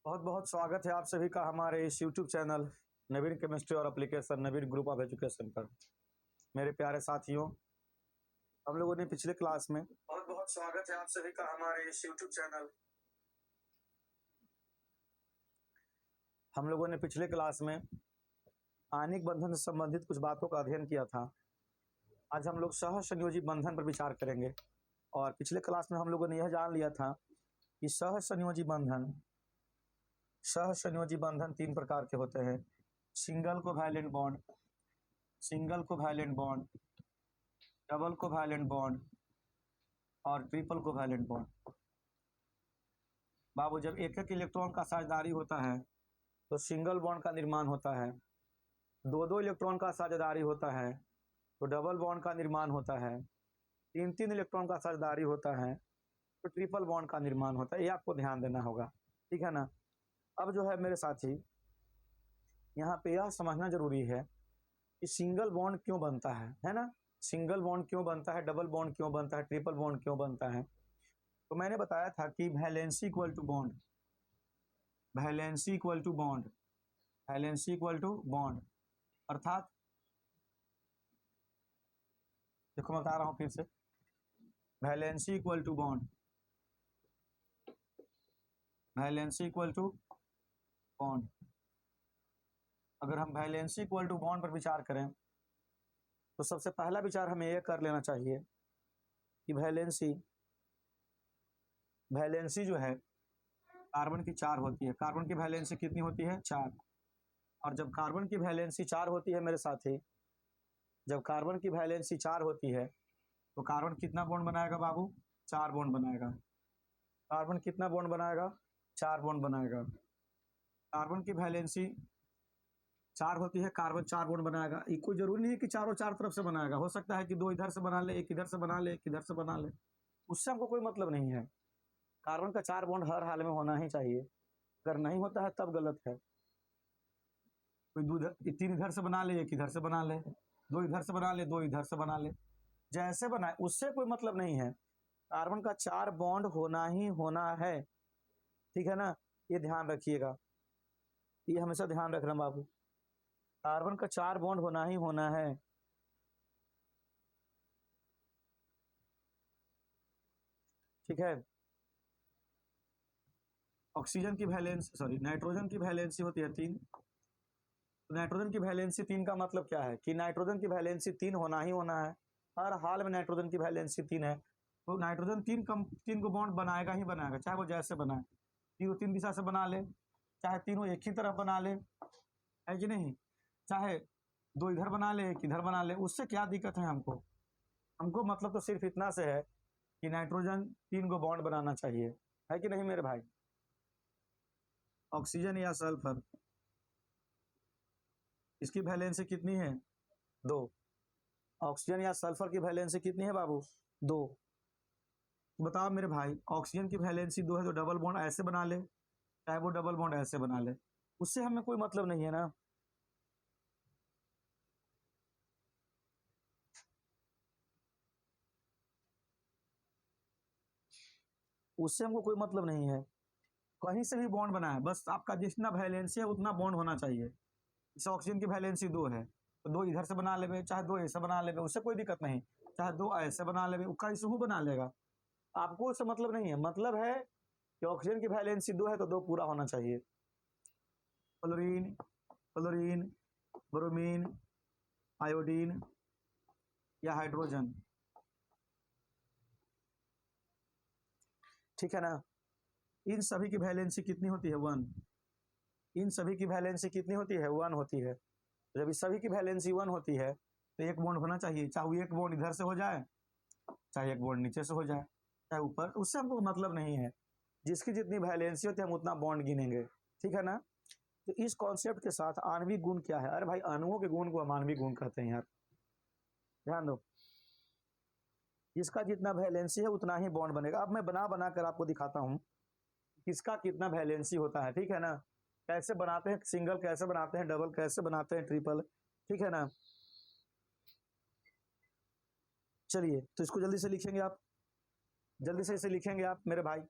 बहुत बहुत स्वागत है आप सभी का हमारे इस यूट्यूब चैनल नवीन केमिस्ट्री और application Naveen group of education पर। मेरे प्यारे साथियों, हम लोगों ने पिछले क्लास में बहुत बहुत स्वागत है आप सभी का हमारे इस यूट्यूब चैनल। हम लोगों ने पिछले क्लास में आणिक बंधन से संबंधित कुछ बातों का अध्ययन किया था। आज हम लोग सहसंयोजी बंधन पर विचार करेंगे। और पिछले क्लास में हम लोगों ने यह जान लिया था कि सहसंयोजी बंधन तीन प्रकार के होते हैं: single covalent bond, double covalent bond और ट्रिपल कोवैलेंट बॉन्ड। बाबू, जब एक एक इलेक्ट्रॉन का साझेदारी होता है तो सिंगल बॉन्ड का निर्माण होता है। दो दो इलेक्ट्रॉन का साझेदारी होता है तो डबल बॉन्ड का निर्माण होता है। तीन तीन इलेक्ट्रॉन का साझेदारी होता है तो ट्रिपल बॉन्ड का निर्माण होता है। ये आपको ध्यान देना होगा, ठीक है ना। अब जो है मेरे साथी, यहाँ पे यह समझना जरूरी है कि सिंगल बॉन्ड क्यों बनता है ना। सिंगल बॉन्ड क्यों बनता है, डबल बॉन्ड क्यों बनता है, ट्रिपल बॉन्ड क्यों बनता है। तो मैंने बताया था कि valency equal to bond, valency equal to bond, valency equal to bond, अर्थात देखो मैं बता रहा हूँ फिर से, valency equal to bond, valency equal to bond. अगर हम वैलेंसी इक्वल टू बॉन्ड पर विचार करें तो सबसे पहला विचार हमें यह कर लेना चाहिए कि वैलेंसी जो है कार्बन की 4 होती है। कार्बन की वैलेंसी कितनी होती है? 4। और जब कार्बन की वैलेंसी 4 होती है मेरे साथी, जब कार्बन की वैलेंसी 4 होती है तो कार्बन कितना बॉन्ड बनाएगा बाबू? 4 बॉन्ड बनाएगा। कार्बन कितना बॉन्ड बनाएगा? 4 बॉन्ड बनाएगा। कार्बन की वैलेंसी 4 होती है, कार्बन 4 बॉन्ड बनाएगा। ये कोई जरूरी नहीं है कि चारों चार तरफ से बनाएगा, हो सकता है कि 2 इधर से बना ले, एक इधर से बना ले, एक इधर से बना ले, उससे हमको कोई मतलब नहीं है। कार्बन का 4 बॉन्ड हर हाल में होना ही चाहिए। अगर नहीं होता है तब गलत है। कोई 3 इधर से बना ले, एक इधर से बना ले, 2 इधर से बना ले, 2 इधर से बना ले, जैसे बनाए उससे कोई मतलब नहीं है। कार्बन का 4 बॉन्ड होना ही होना है, ठीक है ना। ये ध्यान रखिएगा, ये हमेशा ध्यान रखना बाबू, कार्बन का 4 बॉन्ड होना ही होना है। ठीक है। ऑक्सीजन की वैलेंसी नाइट्रोजन की वैलेंसी होती है 3। तो नाइट्रोजन की वैलेंसी 3 का मतलब क्या है कि नाइट्रोजन की वैलेंसी 3 होना ही होना है। हर हाल में नाइट्रोजन की वैलेंसी 3 है। तो नाइट्रोजन 3 को बॉन्ड बनाएगा ही बनाएगा, चाहे वो जैसे बनाए। तीनों 3 दिशा से बना ले, चाहे तीनों एक ही तरफ बना ले, है कि नहीं, चाहे 2 इधर बना ले, एक इधर बना ले, उससे क्या दिक्कत है हमको। हमको मतलब तो सिर्फ इतना से है कि नाइट्रोजन 3 को बॉन्ड बनाना चाहिए, है कि नहीं मेरे भाई। ऑक्सीजन या सल्फर, इसकी वैलेंसी कितनी है? 2। ऑक्सीजन या सल्फर की वैलेंसी कितनी है बाबू? 2। तो बताओ मेरे भाई, ऑक्सीजन की वैलेंसी 2 है तो डबल बॉन्ड ऐसे बना ले, चाहे वो डबल बॉन्ड ऐसे बना ले, उससे हमें कोई मतलब नहीं है ना। उससे हमको कोई मतलब नहीं है, कहीं से भी बॉन्ड बनाए, बस आपका जितना वैलेंसी है उतना बॉन्ड होना चाहिए। जैसे ऑक्सीजन की वैलेंसी 2 है तो 2 इधर से बना ले, चाहे 2 ऐसे बना ले, उससे कोई दिक्कत नहीं। चाहे 2 ऐसे बना ले, कैसे बना लेगा, आपको उससे मतलब नहीं है। मतलब है कि ऑक्सीजन की वैलेंसी 2 है तो 2 पूरा होना चाहिए। क्लोरीन, क्लोरीन, ब्रोमीन, आयोडीन या हाइड्रोजन, ठीक है ना, इन सभी की वैलेंसी कितनी होती है? 1। इन सभी की वैलेंसी कितनी होती है? 1 होती है। तो जब इस सभी की वैलेंसी 1 होती है तो एक बॉन्ड होना चाहिए, चाहे वो एक बॉन्ड इधर से हो जाए, चाहे एक बॉन्ड नीचे से हो जाए, चाहे ऊपर, उससे हमको मतलब नहीं है। जिसकी जितनी वैलेंसी होती है हम उतना बॉन्ड गिनेंगे, ठीक है ना। तो इस कॉन्सेप्ट के साथ आणविक गुण क्या है? अरे भाई, अणुओं के गुण को हम आणविक गुण कहते हैं यार, ध्यान दो। जिसका जितना वैलेंसी है उतना ही बॉन्ड बनेगा। अब मैं बना बना कर आपको दिखाता हूँ किसका कितना वैलेंसी होता है, ठीक है ना। कैसे बनाते हैं सिंगल, कैसे बनाते हैं डबल, कैसे बनाते हैं ट्रिपल, ठीक है ना। चलिए, तो इसको जल्दी से लिखेंगे आप, जल्दी से इसे लिखेंगे आप मेरे भाई।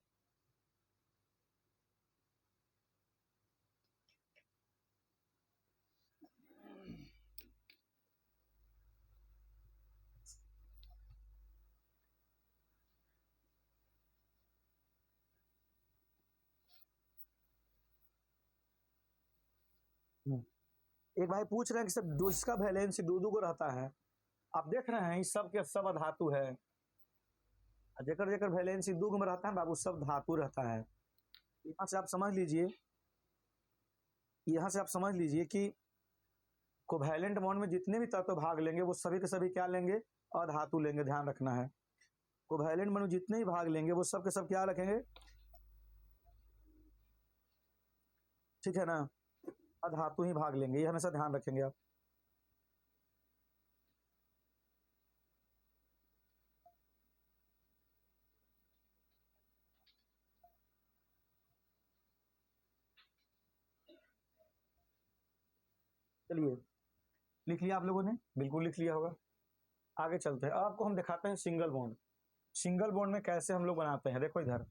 एक भाई पूछ रहे हैं कि सब जिसका वैलेंसी दो दो को रहता है, आप देख रहे हैं इस सब के सब धातु है, जेकर जेकर वैलेंसी दो में रहता है बाबू सब धातु रहता है। यहाँ से आप समझ लीजिए, यहाँ से आप समझ लीजिए कि कोवैलेंट बॉन्ड में जितने भी तत्व भाग लेंगे वो सभी के सभी क्या लेंगे, अधातु लेंगे, ध्यान रखना है। कोवैलेंट बॉन्ड में जितने भी भाग लेंगे वो सब के सब क्या रखेंगे, ठीक है ना, अधातु ही भाग लेंगे, ये हमेशा ध्यान रखेंगे आप। चलिए लिख लिया आप लोगों ने, बिल्कुल लिख लिया होगा। आगे चलते हैं, आपको हम दिखाते हैं सिंगल बॉन्ड। सिंगल बॉन्ड में कैसे हम लोग बनाते हैं, देखो इधर,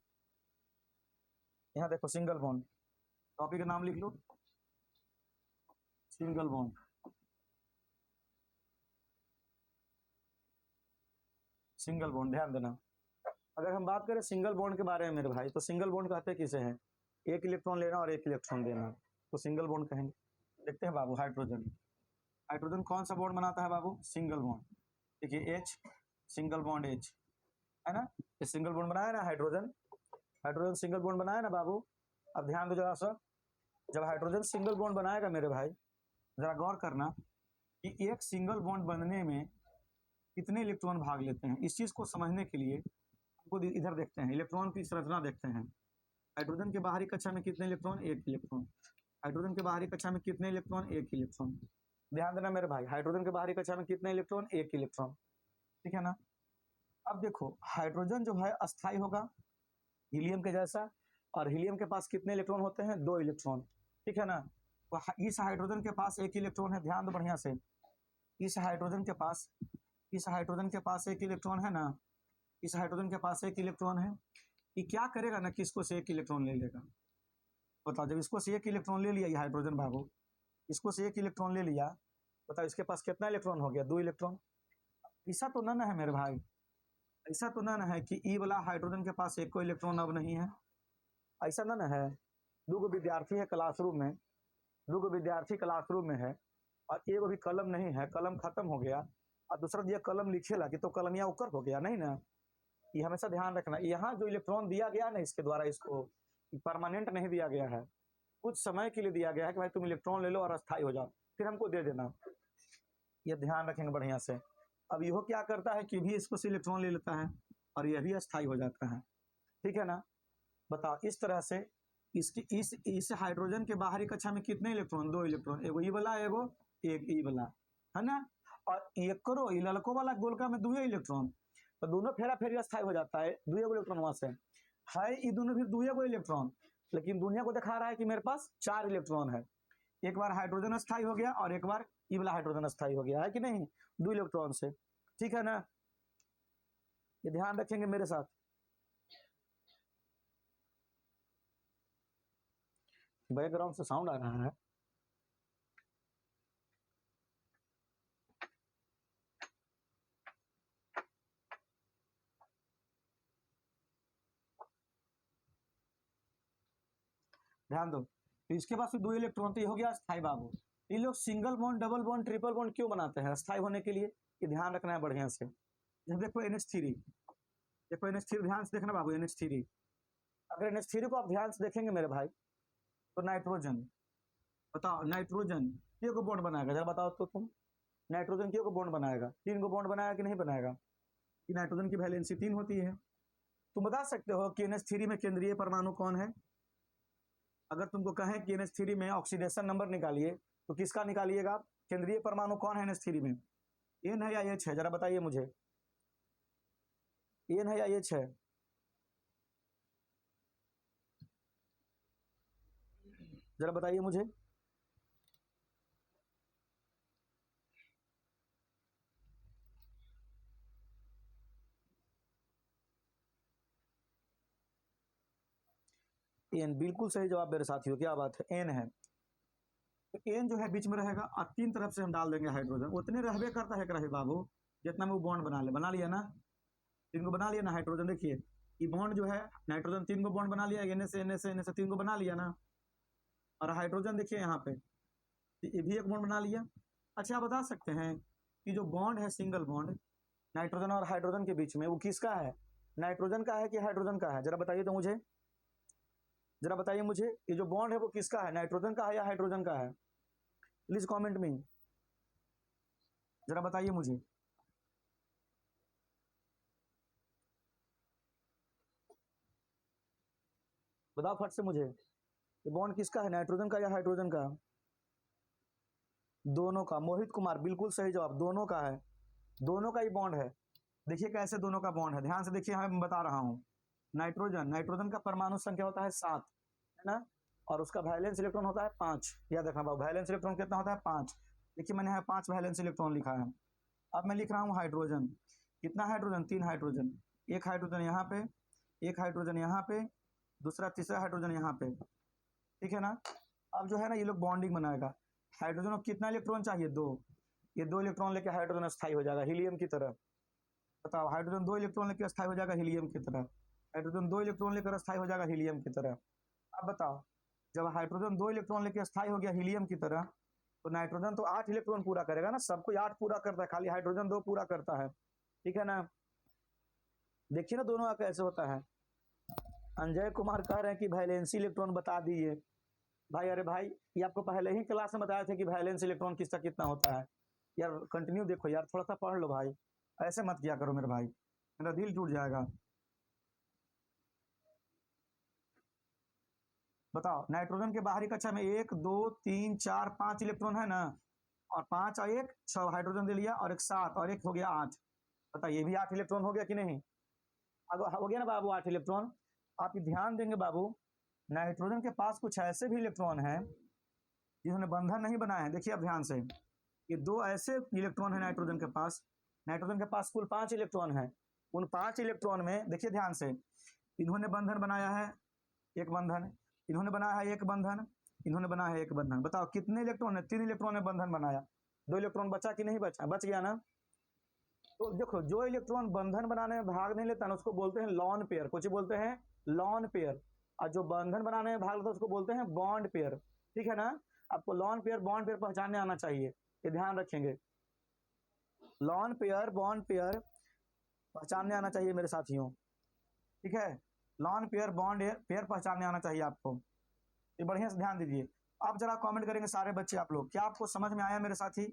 यहाँ देखो सिंगल बॉन्ड, टॉपिक का नाम लिख लो, सिंगल बॉन्ड। सिंगल बॉन्ड ध्यान देना, अगर हम बात करें सिंगल बॉन्ड के बारे में मेरे भाई, तो सिंगल बॉन्ड कहते हैं किसे हैं, एक इलेक्ट्रॉन लेना और एक इलेक्ट्रॉन देना, तो सिंगल बॉन्ड कहेंगे। देखते हैं बाबू, हाइड्रोजन, हाइड्रोजन कौन सा बॉन्ड बनाता है बाबू, सिंगल बॉन्ड। देखिए एच, सिंगल बॉन्ड एच, है ना, ये सिंगल बॉन्ड बनाया ना हाइड्रोजन, हाइड्रोजन सिंगल बॉन्ड बनाया ना बाबू। अब ध्यान दो जरा सा, जब हाइड्रोजन सिंगल बॉन्ड बनाएगा मेरे भाई, जरा गौर करना कि एक सिंगल बॉन्ड बनने में कितने इलेक्ट्रॉन भाग लेते हैं। इस चीज को समझने के लिए हमको इधर देखते हैं, इलेक्ट्रॉन की संरचना देखते हैं। हाइड्रोजन के बाहरी कक्षा में कितने इलेक्ट्रॉन, एक इलेक्ट्रॉन। हाइड्रोजन के बाहरी कक्षा में कितने इलेक्ट्रॉन, एक इलेक्ट्रॉन। ध्यान देना मेरे भाई, हाइड्रोजन के बाहरी कक्षा में कितने इलेक्ट्रॉन, एक इलेक्ट्रॉन, ठीक है ना। अब देखो हाइड्रोजन जो है अस्थाई होगा हीलियम के जैसा, और हीलियम के पास कितने इलेक्ट्रॉन होते हैं, दो इलेक्ट्रॉन, ठीक है ना। तो इस हाइड्रोजन के पास एक इलेक्ट्रॉन है, ध्यान दो बढ़िया से, इस हाइड्रोजन के पास, इस हाइड्रोजन के पास एक इलेक्ट्रॉन है ना, इस हाइड्रोजन के पास एक इलेक्ट्रॉन है। ये क्या करेगा ना कि इसको से एक इलेक्ट्रॉन ले लेगा। बताओ, जब इसको से एक इलेक्ट्रॉन ले लिया ये हाइड्रोजन बाबू, इसको से एक इलेक्ट्रॉन ले लिया, बताओ इसके पास कितना इलेक्ट्रॉन हो गया, दो इलेक्ट्रॉन। ऐसा तो ना है मेरे भाई, ऐसा तो ना है कि ई वाला हाइड्रोजन के पास एक कोई इलेक्ट्रॉन अब नहीं है, ऐसा ना है। दो विद्यार्थी है क्लासरूम में, दो विद्यार्थी क्लासरूम में है, और एक भी कलम नहीं है, कलम खत्म हो गया, और दूसरा दिया कलम लिखेला कि तो कलमिया ऊपर हो गया, नहीं ना। ये हमेशा ध्यान रखना, यहाँ जो इलेक्ट्रॉन दिया गया ना इसके द्वारा, इसको परमानेंट नहीं दिया गया है, कुछ समय के लिए दिया गया है कि भाई तुम इलेक्ट्रॉन ले लो और अस्थाई हो जाओ, फिर हमको दे देना। ये ध्यान रखेंगे बढ़िया से। अब यह क्या करता है कि भी इसको से इलेक्ट्रॉन ले लेता है और यह भी अस्थाई हो जाता है, ठीक है ना। बताओ इस तरह से इसकी इस हाइड्रोजन के बाहरी कक्षा में कितने इलेक्ट्रॉन, दो इलेक्ट्रॉन, एगो ई वाला एगो एक ई वाला, है ना। और एक करो ये ललको वाला गोलका में दो इलेक्ट्रॉन, तो दोनों फेरा फेरी अस्थाई हो जाता है, दो इलेक्ट्रॉन वहां से है, ये दोनों फिर दो इलेक्ट्रॉन, लेकिन दुनिया को दिखा रहा है कि मेरे पास चार इलेक्ट्रॉन है। एक बार हाइड्रोजन अस्थाई हो गया और एक बार ई वाला हाइड्रोजन अस्थाई हो गया, है कि नहीं, दो इलेक्ट्रॉन से, ठीक है ना। ये ध्यान रखेंगे मेरे साथ। बैकग्राउंड से साउंड आ रहा है, ध्यान दो। तो इसके पास दो इलेक्ट्रॉन, तो ये हो गया अस्थाई बाबू। ये लोग single bond, double bond, triple bond क्यों बनाते हैं, अस्थाई होने के लिए, ये ध्यान रखना है बढ़िया से। जब देखो NH3, देखो NH3 ध्यान से देखना बाबू, NH3, अगर NH3 को आप ध्यान से देखेंगे मेरे भाई, तो नाइट्रोजन, बताओ नाइट्रोजन क्यों को बॉन्ड बनाएगा, जरा बताओ तो तुम, नाइट्रोजन क्यों को बॉन्ड बनाएगा, तीन को बॉन्ड बनाएगा कि नहीं बनाएगा, कि नाइट्रोजन की वैलेंसी 3 होती है। तुम बता सकते हो कि NH3 में केंद्रीय परमाणु कौन है। अगर तुमको कहें कि NH3 में ऑक्सीडेशन नंबर निकालिए, तो किसका निकालिएगा आप, केंद्रीय परमाणु कौन है NH3 में, N है या H है, जरा बताइए मुझे, N है या H है, जरा बताइए मुझे। एन, बिल्कुल सही जवाब मेरे साथियों, क्या बात है, एन है। तो एन जो है बीच में रहेगा और तीन तरफ से हम डाल देंगे हाइड्रोजन, उतने रहबे करता है रहे बाबू जितना में वो बॉन्ड बना लिया ना, तीन को बना लिया ना हाइड्रोजन। देखिए ये बॉन्ड जो है नाइट्रोजन तीन को बॉन्ड बना लिया, एन से तीन को बना लिया ना, और हाइड्रोजन देखिए यहाँ पे ये भी एक बॉन्ड बना लिया। अच्छा आप बता सकते हैं कि जो बॉन्ड है सिंगल बॉन्ड नाइट्रोजन और हाइड्रोजन के बीच में वो किसका है, नाइट्रोजन का है कि हाइड्रोजन का है? जरा बताइए तो मुझे, जरा बताइए मुझे ये जो बॉन्ड है वो किसका है, नाइट्रोजन का है या हाइड्रोजन का है? प्लीज कमेंट में जरा बताइए मुझे। बताओ फट से मुझे, ये बॉन्ड किसका है, नाइट्रोजन का या हाइड्रोजन का? दोनों का। मोहित कुमार बिल्कुल सही जवाब, दोनों का है, दोनों का ही बॉन्ड है। देखिए कैसे दोनों का बॉन्ड है, ध्यान से देखिए, मैं बता रहा हूँ। नाइट्रोजन, नाइट्रोजन का परमाणु संख्या होता है 7, है ना, और उसका वैलेंस इलेक्ट्रॉन होता है 5। याद रखना बाबू, वैलेंस इलेक्ट्रॉन कितना होता है 5। देखिए मैंने यहाँ 5 वैलेंस इलेक्ट्रॉन लिखा है। अब मैं लिख रहा हूँ हाइड्रोजन, कितना हाइड्रोजन, 3 हाइड्रोजन, एक हाइड्रोजन यहाँ पे, एक हाइड्रोजन यहाँ पे, दूसरा तीसरा हाइड्रोजन यहाँ पे, ठीक है ना। अब जो है ना ये लोग बॉन्डिंग बनाएगा। हाइड्रोजन को कितना इलेक्ट्रॉन चाहिए, 2। ये 2 इलेक्ट्रॉन लेके हाइड्रोजन स्थायी हो जाएगा हीलियम की तरह। बताओ, हाइड्रोजन 2 इलेक्ट्रॉन लेकर स्थायी हो जाएगा हीलियम की तरह, हाइड्रोजन 2 इलेक्ट्रॉन लेकर स्थायी हो जाएगा हीलियम की तरह। अब बताओ, जब हाइड्रोजन 2 इलेक्ट्रॉन लेकर स्थायी हो गया हीलियम की तरह, तो नाइट्रोजन तो 8 इलेक्ट्रॉन पूरा करेगा ना, सब कोई 8 पूरा करता है, खाली हाइड्रोजन 2 पूरा करता है, ठीक है ना। देखिए ना दोनों का कैसे होता है। अंजय कुमार कह रहे हैं कि वैलेंसी इलेक्ट्रॉन बता दीजिए। भाई अरे भाई, ये आपको पहले ही क्लास में बताया था कि वैलेंस इलेक्ट्रॉन किसका कितना होता है। यार कंटिन्यू देखो यार, थोड़ा सा पढ़ लो भाई, ऐसे मत किया करो मेरे भाई, मेरा दिल टूट जाएगा। बताओ, नाइट्रोजन के बाहरी कक्षा में 1 2 3 4 5 इलेक्ट्रॉन है ना, और 5 और 1 6 हाइड्रोजन दे लिया, और एक 7 और एक हो गया 8। बताइए ये भी 8 इलेक्ट्रॉन हो गया कि नहीं? अब हो गया ना बाबू 8 इलेक्ट्रॉन। आप ध्यान देंगे बाबू, नाइट्रोजन के पास कुछ ऐसे भी इलेक्ट्रॉन हैं जिन्होंने बंधन नहीं बनाए हैं। देखिए अब ध्यान से, ये 2 ऐसे इलेक्ट्रॉन है नाइट्रोजन के पास। नाइट्रोजन के पास कुल 5 इलेक्ट्रॉन है। उन 5 इलेक्ट्रॉन में देखिए ध्यान से, इन्होंने बंधन बनाया है एक बंधन, इन्होंने बनाया है एक बंधन, इन्होंने बनाया है एक बंधन। बताओ कितने इलेक्ट्रॉन है? 3 इलेक्ट्रॉन ने बंधन बनाया, 2 इलेक्ट्रॉन बचा कि नहीं बचा? बच गया ना। तो देखो, जो इलेक्ट्रॉन बंधन बनाने में भाग नहीं लेता ना उसको बोलते हैं लॉन पेयर, कुछ बोलते हैं लॉन पेयर, और जो बंधन बनाने में भाग लेता है उसको बोलते हैं बॉन्ड पेयर, ठीक है ना। आपको लॉन पेयर बॉन्ड पेयर पहचानने आना चाहिए, ये ध्यान रखेंगे। लॉन पेयर बॉन्ड पेयर पहचानने आना चाहिए मेरे साथियों, ठीक है। लॉन पेयर बॉन्ड पेयर पहचानने आना चाहिए आपको, ये बढ़िया से ध्यान दीजिए। आप जरा कमेंट करेंगे सारे बच्चे आप लोग, क्या आपको समझ में आया मेरे साथी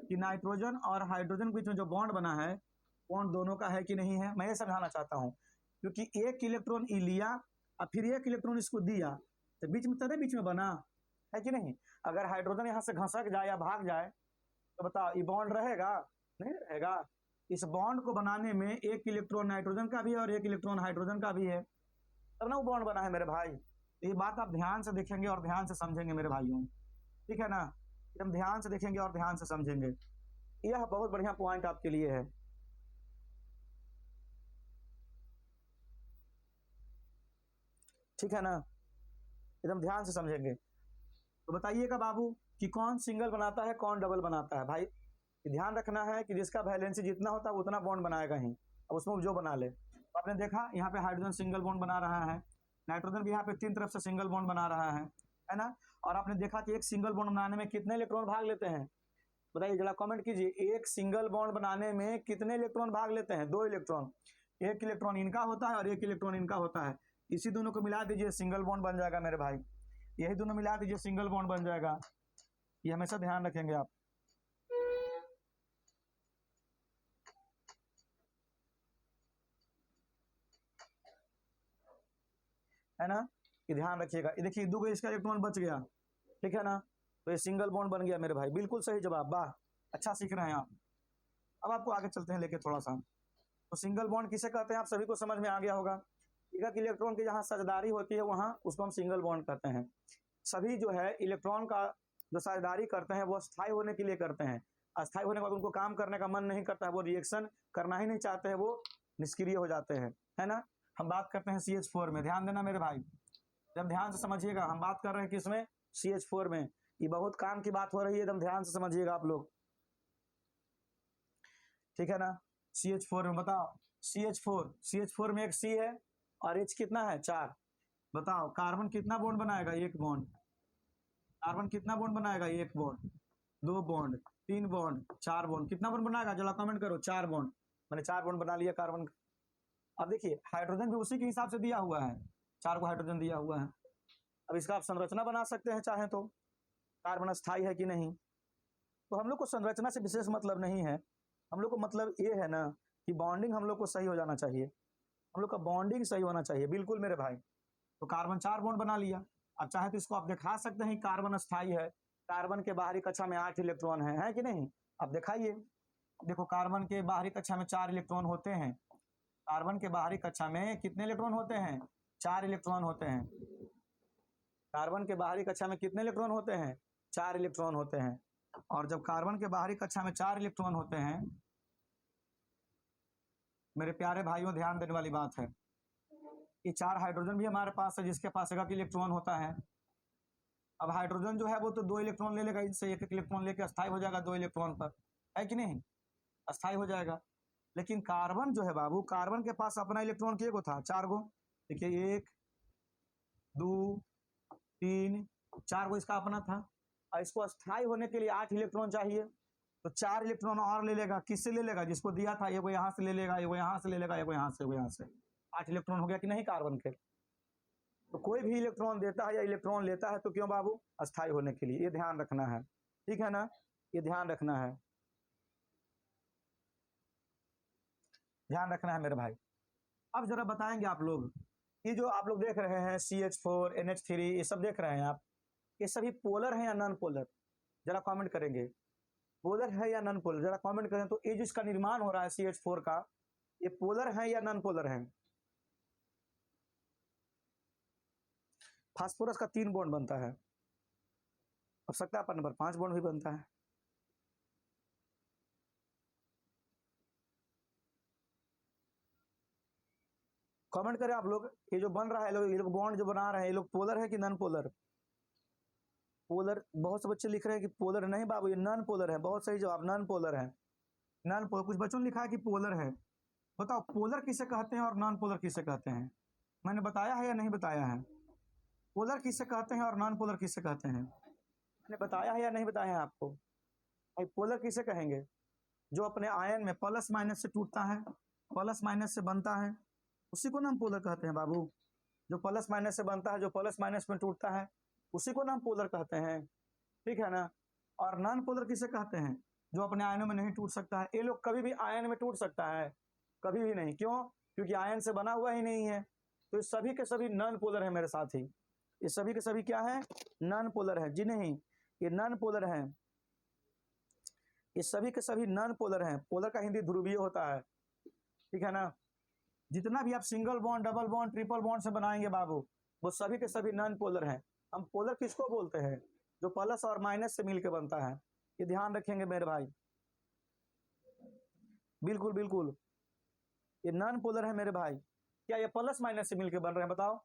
कि नाइट्रोजन और हाइड्रोजन के बीच में जो बॉन्ड बना है, बॉन्ड दोनों का है कि नहीं है? मैं ये समझाना चाहता हूँ, क्योंकि एक इलेक्ट्रॉन लिया और फिर एक इलेक्ट्रॉन इसको दिया, तो बीच में तभी बीच में बना है कि नहीं। अगर हाइड्रोजन यहाँ से घसक जाए या भाग जाए तो बताओ ये बॉन्ड रहेगा? नहीं रहेगा। इस बॉन्ड को बनाने में एक इलेक्ट्रॉन नाइट्रोजन का भी है और एक इलेक्ट्रॉन हाइड्रोजन का भी है, तब ना वो बॉन्ड बना है मेरे भाई। ये बात आप ध्यान से देखेंगे और ध्यान से समझेंगे मेरे भाइयों, ठीक है ना। एकदम ध्यान से देखेंगे और ध्यान से समझेंगे, यह बहुत बढ़िया पॉइंट आपके लिए है, ठीक है ना। एकदम ध्यान से समझेंगे। तो बताइएगा बाबू कि कौन सिंगल बनाता है कौन डबल बनाता है। भाई ध्यान रखना है कि जिसका वैलेंसी जितना होता है उतना बॉन्ड बनाएगा ही, अब उसमें जो बना ले। तो आपने देखा यहाँ पे हाइड्रोजन सिंगल बॉन्ड बना रहा है, नाइट्रोजन भी यहाँ पे 3 तरफ से सिंगल बॉन्ड बना रहा है ना। और आपने देखा कि एक सिंगल बॉन्ड बनाने में कितने इलेक्ट्रॉन भाग लेते हैं? बताइए जरा कमेंट कीजिए, एक सिंगल बॉन्ड बनाने में कितने इलेक्ट्रॉन भाग लेते हैं? 2 इलेक्ट्रॉन, एक इलेक्ट्रॉन इनका होता है और एक इलेक्ट्रॉन इनका होता है। इसी दोनों को मिला दीजिए सिंगल बॉन्ड बन जाएगा मेरे भाई, यही दोनों मिला दीजिए सिंगल बॉन्ड बन जाएगा। ये हमेशा ध्यान रखेंगे आप, है ना। ये ध्यान रखिएगा। ये देखिए 2 इसका इलेक्ट्रॉन बच गया, ठीक है ना, तो ये सिंगल बॉन्ड बन गया मेरे भाई। बिल्कुल सही जवाब, वाह, अच्छा सीख रहे हैं आप। अब आपको आगे चलते हैं लेके थोड़ा सा। तो सिंगल बॉन्ड किसे कहते हैं आप सभी को समझ में आ गया होगा। एक इलेक्ट्रॉन की जहां साझेदारी होती है वहां उसको हम सिंगल बॉन्ड कहते हैं। सभी जो है इलेक्ट्रॉन का जो साझेदारी करते हैं वो स्थायी होने के लिए करते हैं। अस्थायी होने के बाद उनको काम करने का मन नहीं करता है, वो रिएक्शन करना ही नहीं चाहते हैं, वो निष्क्रिय हो जाते हैं, है ना। हम बात करते हैं CH4 में, ध्यान देना मेरे भाई, जब ध्यान से समझिएगा। हम बात कर रहे हैं किसमें? CH4 में। ये बहुत काम की बात हो रही है, एकदम ध्यान से समझिएगा आप लोग, ठीक है ना। CH4 में बताओ, CH4 में एक C है और H कितना है? 4। बताओ कार्बन कितना बॉन्ड बनाएगा? 1 बॉन्ड। कार्बन कितना बॉन्ड बनाएगा? 1 बॉन्ड। दो बॉन्ड, तीन बॉन्ड, चार बॉन्ड, कितना बॉन्ड बनाएगा जरा कमेंट करो। चार बॉन्ड, मैंने चार बॉन्ड बना लिया कार्बन का। अब देखिए हाइड्रोजन भी उसी के हिसाब से दिया हुआ है, चार को हाइड्रोजन दिया हुआ है। अब इसका आप संरचना बना सकते हैं चाहे तो, कार्बन अस्थाई है कि नहीं। तो हम लोग को संरचना से विशेष मतलब नहीं है, हम लोग को मतलब ये है ना कि बॉन्डिंग हम लोग को सही हो जाना चाहिए, हम लोग का बॉन्डिंग सही होना चाहिए। बिल्कुल मेरे भाई, तो कार्बन चार बॉन्ड बना लिया। अब चाहे तो इसको आप दिखा सकते हैं कार्बन अस्थाई है, कार्बन के बाहरी कक्षा में 8 इलेक्ट्रॉन है कि नहीं। अब दिखाइए, देखो कार्बन के बाहरी कक्षा में 4 इलेक्ट्रॉन होते हैं, कार्बन के बाहरी कक्षा में कितने इलेक्ट्रॉन होते हैं, 4 इलेक्ट्रॉन होते हैं। कार्बन के बाहरी कक्षा में कितने इलेक्ट्रॉन होते हैं, 4 इलेक्ट्रॉन होते हैं। और जब कार्बन के बाहरी कक्षा में 4 इलेक्ट्रॉन होते हैं, मेरे प्यारे भाइयों ध्यान देने वाली बात है, ये 4 हाइड्रोजन भी हमारे पास है जिसके पास एक इलेक्ट्रॉन होता है। अब हाइड्रोजन जो है वो तो 2 इलेक्ट्रॉन ले लेगा, इससे एक इलेक्ट्रॉन लेकर अस्थाई हो जाएगा 2 इलेक्ट्रॉन पर, है कि नहीं, अस्थाई हो जाएगा। लेकिन कार्बन जो है बाबू, कार्बन के पास अपना इलेक्ट्रॉन किए को था, 4 गो। देखिए 1 2 3 4 गो इसका अपना था, और इसको अस्थाई होने के लिए 8 इलेक्ट्रॉन चाहिए, तो 4 इलेक्ट्रॉन और ले लेगा। किससे ले लेगा, जिसको दिया था, एगो यहाँ से ले लेगा, एगो यहाँ से ले लेगा, एगो यहाँ से, एगो यहाँ से। 8 इलेक्ट्रॉन हो गया कि नहीं कार्बन के। तो कोई भी इलेक्ट्रॉन देता है या इलेक्ट्रॉन लेता है तो क्यों बाबू, अस्थाई होने के लिए, ये ध्यान रखना है, ठीक है ना, ये ध्यान रखना है, ध्यान रखना है मेरे भाई। अब जरा बताएंगे आप लोग, ये जो आप लोग देख रहे हैं CH4 NH3 ये सब देख रहे हैं आप, ये सभी पोलर हैं या नॉन पोलर, जरा कमेंट करेंगे। पोलर है या नॉन पोलर, जरा कमेंट करें। तो ये जिसका निर्माण हो रहा है CH4 का, ये पोलर है या नॉन पोलर है। फास्फोरस का 3 बॉन्ड बनता है, अब सकता है नंबर 5 बॉन्ड भी बनता है। कमेंट करें आप लोग, ये जो बन रहा है, ये लोग बॉन्ड जो बना रहे हैं, ये लोग पोलर है कि नॉन पोलर। पोलर, बहुत से बच्चे लिख रहे हैं कि पोलर, नहीं बाबू ये नॉन पोलर है, बहुत सही जवाब, नॉन पोलर है, नॉन पोलर। कुछ बच्चों ने लिखा है कि पोलर है। बताओ पोलर किसे कहते हैं और नॉन पोलर किसे कहते हैं, मैंने बताया है या नहीं बताया है। पोलर किसे कहते हैं और नॉन पोलर किसे कहते हैं, मैंने बताया है या नहीं बताया है आपको। भाई पोलर किसे कहेंगे, जो अपने आयन में प्लस माइनस से टूटता है, प्लस माइनस से बनता है, उसी को नाम पोलर कहते हैं बाबू। जो प्लस माइनस से बनता है, जो प्लस माइनस में टूटता है, उसी को नाम पोलर कहते हैं, ठीक है ना। और नॉन पोलर किसे कहते हैं, जो अपने आयनों में नहीं टूट सकता है। ये लोग कभी भी आयन में टूट सकता है, कभी भी नहीं, क्यों, क्योंकि आयन से बना हुआ ही नहीं है। तो ये सभी के सभी नॉन पोलर है मेरे साथी, ये सभी के सभी क्या है, नॉन पोलर है जी, नहीं ये नॉन पोलर है, ये सभी के सभी नॉन पोलर हैं। पोलर का हिंदी ध्रुवीय होता है, ठीक है ना। जितना भी आप single bond, double bond, triple bond से बनाएंगे बाबू, वो सभी के सभी नॉन पोलर हैं। हम पोलर किसको बोलते हैं, जो प्लस और माइनस से मिलकर बनता है, ये ध्यान रखेंगे मेरे भाई, बिल्कुल बिल्कुल, ये नॉन पोलर है मेरे भाई। क्या ये प्लस माइनस से मिलकर बन रहे हैं, बताओ,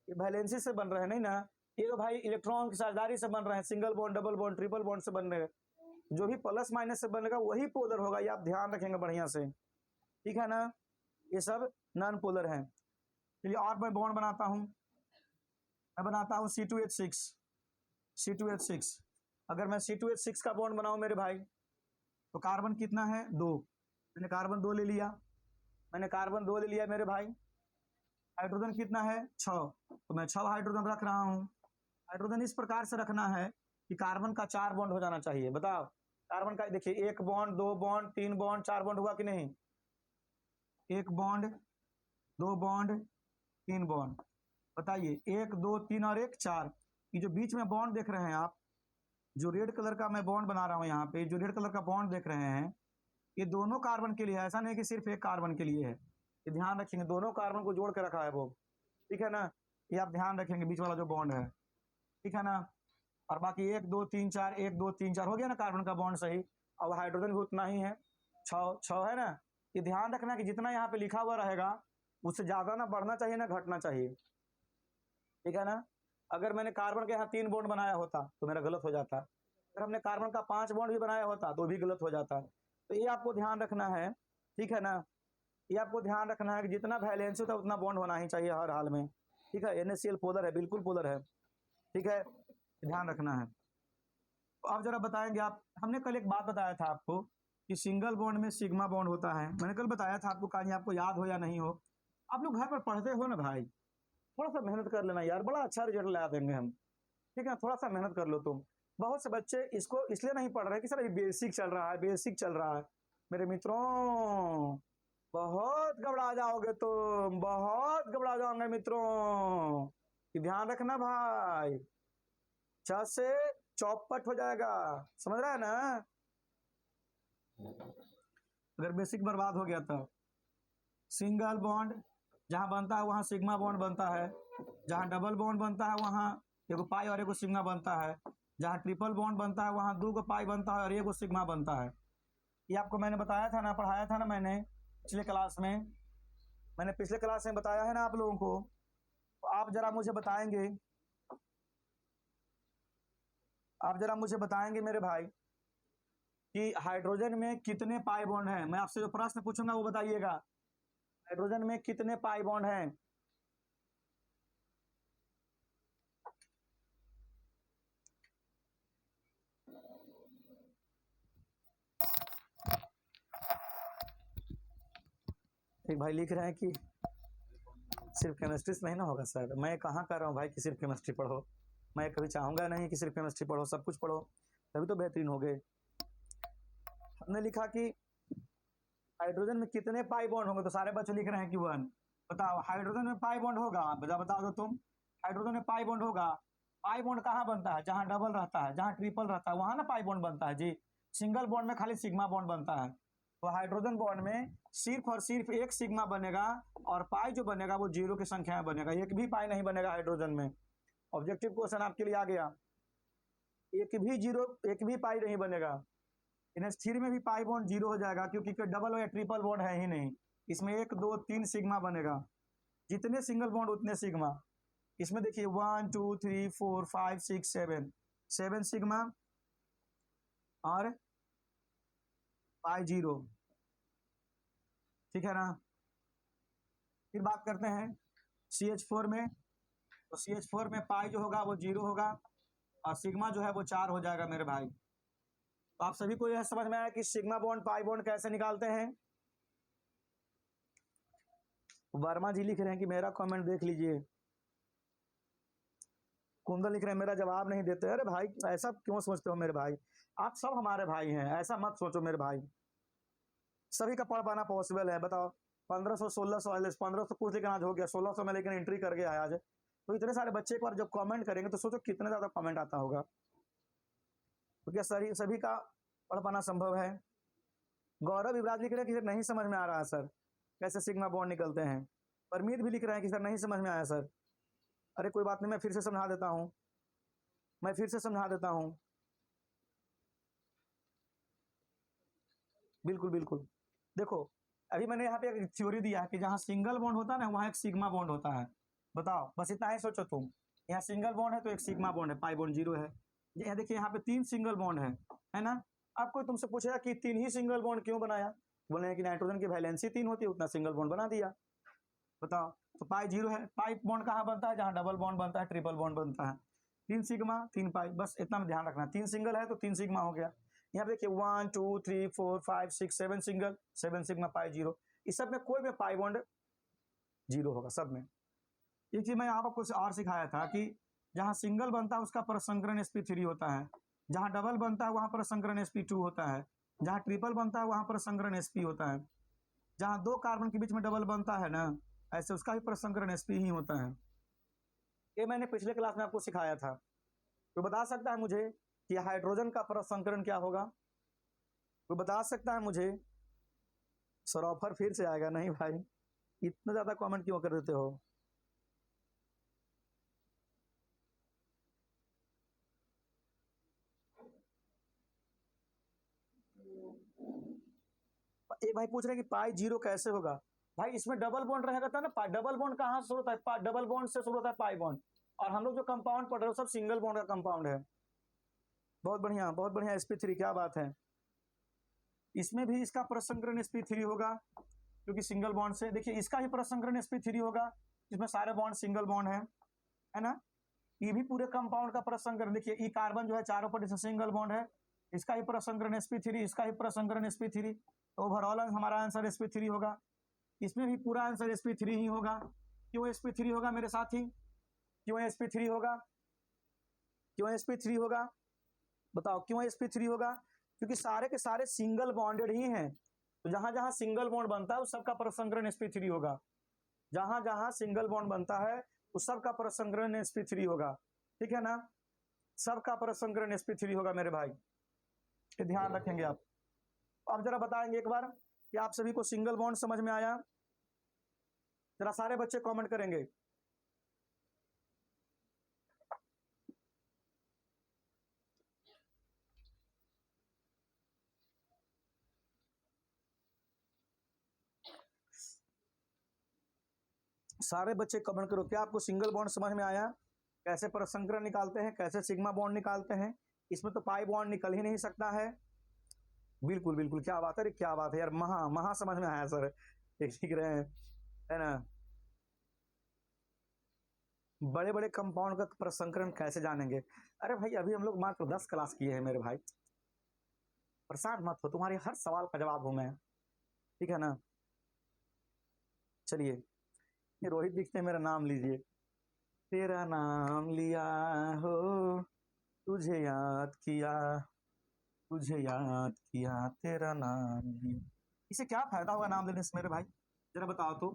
ये वैलेंसी से बन रहे हैं नहीं ना, ये तो भाई इलेक्ट्रॉन की साझेदारी से बन रहे हैं, single bond, double bond, triple bond से बन रहे हैं। जो भी प्लस माइनस से बनेगा वही पोलर होगा, ये आप ध्यान रखेंगे बढ़िया से, ठीक है ना। ये सब नॉन पोलर हैं। चलिए और मैं बॉन्ड बनाता हूं, मैं बनाता हूं C2H6, C2H6। अगर मैं C2H6 का बॉन्ड बनाऊं मेरे भाई, तो कार्बन कितना है, 2, मैंने कार्बन 2 ले लिया, मैंने कार्बन 2 ले लिया मेरे भाई। हाइड्रोजन कितना है, 6, तो मैं 6 हाइड्रोजन रख रहा हूं। हाइड्रोजन इस प्रकार से रखना है कि कार्बन का 4 बॉन्ड हो जाना चाहिए। बताओ कार्बन का, देखिए 1 बॉन्ड, 2 बॉन्ड, 3 बॉन्ड, 4 बॉन्ड हुआ कि नहीं, 1 बॉन्ड, 2 बॉन्ड, 3 बॉन्ड, बताइए 1 2 3 और 1 4। ये जो बीच में बॉन्ड देख रहे हैं आप, जो रेड कलर का मैं बॉन्ड बना रहा हूं यहाँ पे, जो रेड कलर का बॉन्ड देख रहे हैं, ये दोनों कार्बन के लिए है, ऐसा नहीं कि सिर्फ एक कार्बन के लिए है, ये ध्यान रखेंगे, दोनों कार्बन को जोड़ के रखा है वो, ठीक है ना, ये आप ध्यान रखेंगे बीच वाला जो बॉन्ड है, ठीक है ना। और बाकी 1 2 3 4, 1 2 3 4 हो गया ना कार्बन का बॉन्ड सही। अब हाइड्रोजन भी उतना ही है, 6 है ना। ये ध्यान रखना कि जितना यहाँ पे लिखा हुआ रहेगा उससे ज्यादा ना बढ़ना चाहिए ना घटना चाहिए, ठीक है ना। अगर मैंने कार्बन के यहाँ 3 बॉन्ड बनाया होता तो मेरा गलत हो जाता, अगर हमने कार्बन का 5 बॉन्ड भी बनाया होता तो भी गलत हो जाता। तो ये आपको ध्यान रखना है, ठीक है ना, ये आपको ध्यान रखना है कि जितना वैलेंसी होता है उतना बॉन्ड होना ही चाहिए हर हाल में, ठीक है। NaCl पोलर है, बिल्कुल पोलर है, ठीक है, ध्यान रखना है। आप जरा बताएंगे आप, हमने कल एक बात बताया था आपको कि सिंगल बॉन्ड में सिग्मा बॉन्ड होता है, मैंने कल बताया था आपको, कहानी आपको याद हो या नहीं हो। आप लोग घर पर पढ़ते हो ना भाई, थोड़ा सा मेहनत कर लेना यार, बड़ा अच्छा रिजल्ट ला देंगे हम, ठीक है, थोड़ा सा मेहनत कर लो तुम। बहुत से बच्चे इसको इसलिए नहीं पढ़ रहे कि सर ये बेसिक चल रहा है, बेसिक चल रहा है। मेरे मित्रों, बहुत घबरा जाओगे तुम, बहुत घबरा जाओगे मित्रों, कि ध्यान रखना भाई, 6 से चौपट हो जाएगा, समझ रहा है ना। अगर बेसिक बर्बाद हो गया तो सिंगल बॉन्ड जहां बनता है वहां सिग्मा बॉन्ड बनता है, जहां डबल बॉन्ड बनता है वहां एगो पाई और एगो सिग्मा बनता है, जहां ट्रिपल बॉन्ड बनता है वहां 2 पाई बनता है और एगो सिग्मा बनता है। ये आपको मैंने बताया था ना, पढ़ाया था ना मैंने पिछले क्लास में, मैंने पिछले क्लास में बताया है ना आप लोगों को। तो आप जरा मुझे बताएंगे, आप जरा मुझे बताएंगे मेरे भाई कि हाइड्रोजन में कितने पाई बॉन्ड हैं। मैं आपसे जो प्रश्न पूछूंगा वो बताइएगा, हाइड्रोजन में कितने पाई बॉन्ड हैं। एक भाई लिख रहे हैं कि सिर्फ केमिस्ट्री से नहीं ना होगा सर। मैं कहाँ कर रहा हूँ भाई कि सिर्फ केमिस्ट्री पढ़ो, मैं कभी चाहूंगा नहीं कि सिर्फ केमिस्ट्री पढ़ो, सब कुछ पढ़ो, तभी तो बेहतरीन हो गए। हमने लिखा कि हाइड्रोजन में कितने पाई बॉन्ड होंगे, तो सारे बच्चे लिख रहे हैं कि 1। बताओ हाइड्रोजन में पाई बॉन्ड होगा, बता दो तुम, हाइड्रोजन में पाई बॉन्ड होगा। पाई बॉन्ड कहाँ बनता है, जहां डबल रहता है, जहां ट्रिपल रहता है वहां ना पाई बॉन्ड बनता है जी। सिंगल बॉन्ड में खाली सिग्मा बॉन्ड बनता है। तो हाइड्रोजन बॉन्ड में सिर्फ और सिर्फ एक सिग्मा बनेगा, और पाई जो बनेगा वो 0 की संख्या में बनेगा, एक भी पाई नहीं बनेगा हाइड्रोजन में। ऑब्जेक्टिव क्वेश्चन आपके लिए आ गया, एक भी पाई नहीं बनेगा। NH3 में भी पाई बॉन्ड 0 हो जाएगा, क्योंकि कोई डबल या ट्रिपल बॉन्ड है ही नहीं। इसमें 1 2 3 सिग्मा बनेगा, जितने सिंगल बॉन्ड उतने सिग्मा। इसमें देखिए 1 2 3 4 5 6 7, 7 सिग्मा और पाई 0, ठीक है ना। फिर बात करते हैं CH4 में, तो CH4 में पाई जो होगा वो 0 होगा, और सिग्मा जो है वो 4 हो जाएगा मेरे भाई। तो आप सभी को यह समझ में आया कि सिग्मा बॉन्ड पाई बॉन्ड कैसे निकालते हैं। वर्मा जी लिख रहे हैं कि मेरा कमेंट देख लीजिए। कुंदन लिख रहे हैं मेरा जवाब नहीं देते। अरे भाई ऐसा क्यों सोचते हो मेरे भाई, आप सब हमारे भाई हैं, ऐसा मत सोचो मेरे भाई। सभी का पढ़ पाना पॉसिबल है, बताओ 1500 1600 1500 कुछ लेकिन आज हो गया 1600 में, लेकिन एंट्री कर गया है आज। तो इतने सारे बच्चे एक बार जब कमेंट करेंगे तो सोचो कितने ज्यादा कमेंट आता होगा। तो क्या सभी का पढ़ पाना संभव है। गौरव युवराज लिख रहे हैं कि सर नहीं समझ में आ रहा है सर, कैसे सिग्मा बॉन्ड निकलते हैं। परमीत भी लिख रहे हैं कि सर नहीं समझ में आया सर। अरे कोई बात नहीं, मैं फिर से समझा देता हूँ, मैं फिर से समझा देता हूँ। बिल्कुल बिल्कुल, देखो अभी मैंने यहाँ पे एक थ्योरी दिया है कि जहाँ सिंगल बॉन्ड होता है ना वहाँ एक सिग्मा बॉन्ड होता है। बताओ बस इतना ही सोचो तुम, यहाँ सिंगल बॉन्ड है तो एक सिग्मा बॉन्ड है, पाई बॉन्ड 0 है। यहाँ देखिए यहाँ पे 3 सिंगल बॉन्ड है ना। अब कोई तुमसे पूछेगा कि 3 ही सिंगल बॉन्ड क्यों बनाया, बोले कि नाइट्रोजन की वैलेंसी 3 होती है, उतना सिंगल बॉन्ड बना दिया। बताओ, तो पाई 0 है, पाई बॉन्ड कहाँ बनता है, जहाँ डबल बॉन्ड बनता है, ट्रिपल बॉन्ड बनता है। 3 सिग्मा 3 पाई, बस इतना में ध्यान रखना, 3 सिंगल है तो 3 सिग्मा हो गया। यहाँ पे देखिए 1 2 3 4 5 6 7 सिंगल, 7 सिग्मा पाई 0। इस सब में कोई भी पाई बॉन्ड 0 होगा सब में। एक चीज मैं आपको कुछ और सिखाया था कि जहाँ सिंगल बनता है उसका परसंकरण sp3 होता है, जहाँ डबल बनता है वहां परसंकरण sp2 होता है, जहाँ ट्रिपल बनता है वहां परसंकरण sp होता है, जहाँ 2 कार्बन के बीच में डबल बनता है ना, ऐसे उसका भी परसंकरण sp ही होता है। ये मैंने पिछले क्लास में आपको सिखाया था। तो बता सकता है मुझे कि हाइड्रोजन का परसंकरण क्या होगा, तो बता सकता है मुझे। सर ऑफर फिर से आएगा, नहीं भाई इतना ज्यादा कमेंट क्यों कर देते हो। एक भाई पूछ रहे हैं कि पाई 0 कैसे होगा। भाई इसमें डबल बॉन्ड रहेगा था ना, डबल बॉन्ड कहाँ से शुरू होता है, डबल बॉन्ड से शुरू होता है पाई बॉन्ड। और हम लोग जो कंपाउंड पढ़ रहे हो सब सिंगल बॉन्ड का कंपाउंड है। बहुत बढ़िया sp3, क्या बात है। इसमें भी इसका प्रसंकरण sp3 होगा, क्योंकि सिंगल बॉन्ड से। देखिए इसका ही प्रसंकरण sp3 होगा, जिसमें सारे बॉन्ड सिंगल बॉन्ड है ना। ये भी पूरे कंपाउंड का प्रसंकरण। देखिए ई कार्बन जो है चारों पर सिंगल बॉन्ड है, इसका ही प्रसंकरण sp3, इसका ही प्रसंकरण sp3, तो ओवरऑल हमारा आंसर sp3 होगा। इसमें भी पूरा आंसर sp3 ही होगा। क्यों sp3 होगा मेरे साथी? क्यों sp3 होगा? क्यों sp3 होगा? बताओ क्यों sp3 होगा? क्योंकि सारे के सारे सिंगल बॉन्डेड ही हैं, तो जहां जहां सिंगल बॉन्ड बनता है उस सबका प्रसंकरण sp3 होगा। जहां जहां सिंगल बॉन्ड बनता है उस सबका प्रसंकरण sp3 होगा। ठीक है ना? सबका प्रसंकरण sp3 होगा मेरे भाई, ये ध्यान रखेंगे आप। अब जरा बताएंगे एक बार कि आप सभी को सिंगल बॉन्ड समझ में आया? जरा सारे बच्चे कमेंट करेंगे। सारे बच्चे कमेंट करो, क्या आपको सिंगल बॉन्ड समझ में आया? कैसे प्रसंकरण निकालते हैं, कैसे सिग्मा बॉन्ड निकालते हैं? इसमें तो पाई बॉन्ड निकल ही नहीं सकता है। बिल्कुल बिल्कुल, क्या बात है, क्या बात है यार, महा महा समझ में आया सर, ठीक रहे हैं, है ना? बड़े बड़े कंपाउंड का प्रसंकरण कैसे जानेंगे? अरे भाई अभी हम लोग मात्र 10 क्लास किए हैं मेरे भाई, परेशान मत हो, तुम्हारे हर सवाल का जवाब हूं मैं, ठीक है ना? चलिए, ये रोहित लिखते हैं मेरा नाम लीजिए। तेरा नाम लिया हो, तुझे याद किया, तुझे याद किया, तेरा नाम लिया। इसे क्या फायदा होगा नाम लेने से मेरे भाई, जरा बताओ तो?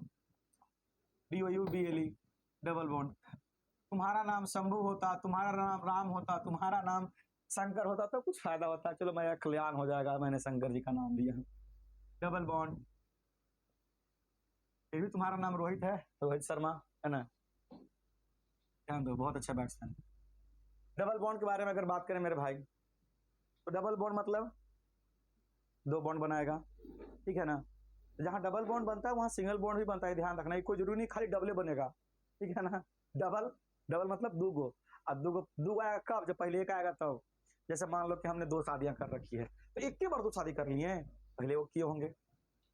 DOUBLE, double bond. तुम्हारा नाम शंभू होता, तुम्हारा नाम राम होता, तुम्हारा नाम शंकर होता तो कुछ फायदा होता। चलो मेरा कल्याण हो जाएगा, मैंने शंकर जी का नाम लिया। डबल बॉन्ड, ये भी तुम्हारा नाम रोहित है, रोहित शर्मा, है ना? ध्यान दो, बहुत अच्छा बैट्समैन। डबल बॉन्ड के बारे में अगर बात करें मेरे भाई, तो डबल बॉन्ड मतलब दो बॉन्ड बनाएगा, ठीक है ना? जहां डबल बॉन्ड बनता है वहां सिंगल बॉन्ड भी बनता है, ध्यान रखना। कोई जरूरी नहीं खाली डबल बनेगा, ठीक है ना? डबल, डबल मतलब दो गो। अब दो आएगा कब? जब पहले एक आएगा तब। जैसे मान लो कि हमने 2 शादियां कर रखी है, तो एक के बार 2 शादी कर ली है, पहले वो किए होंगे,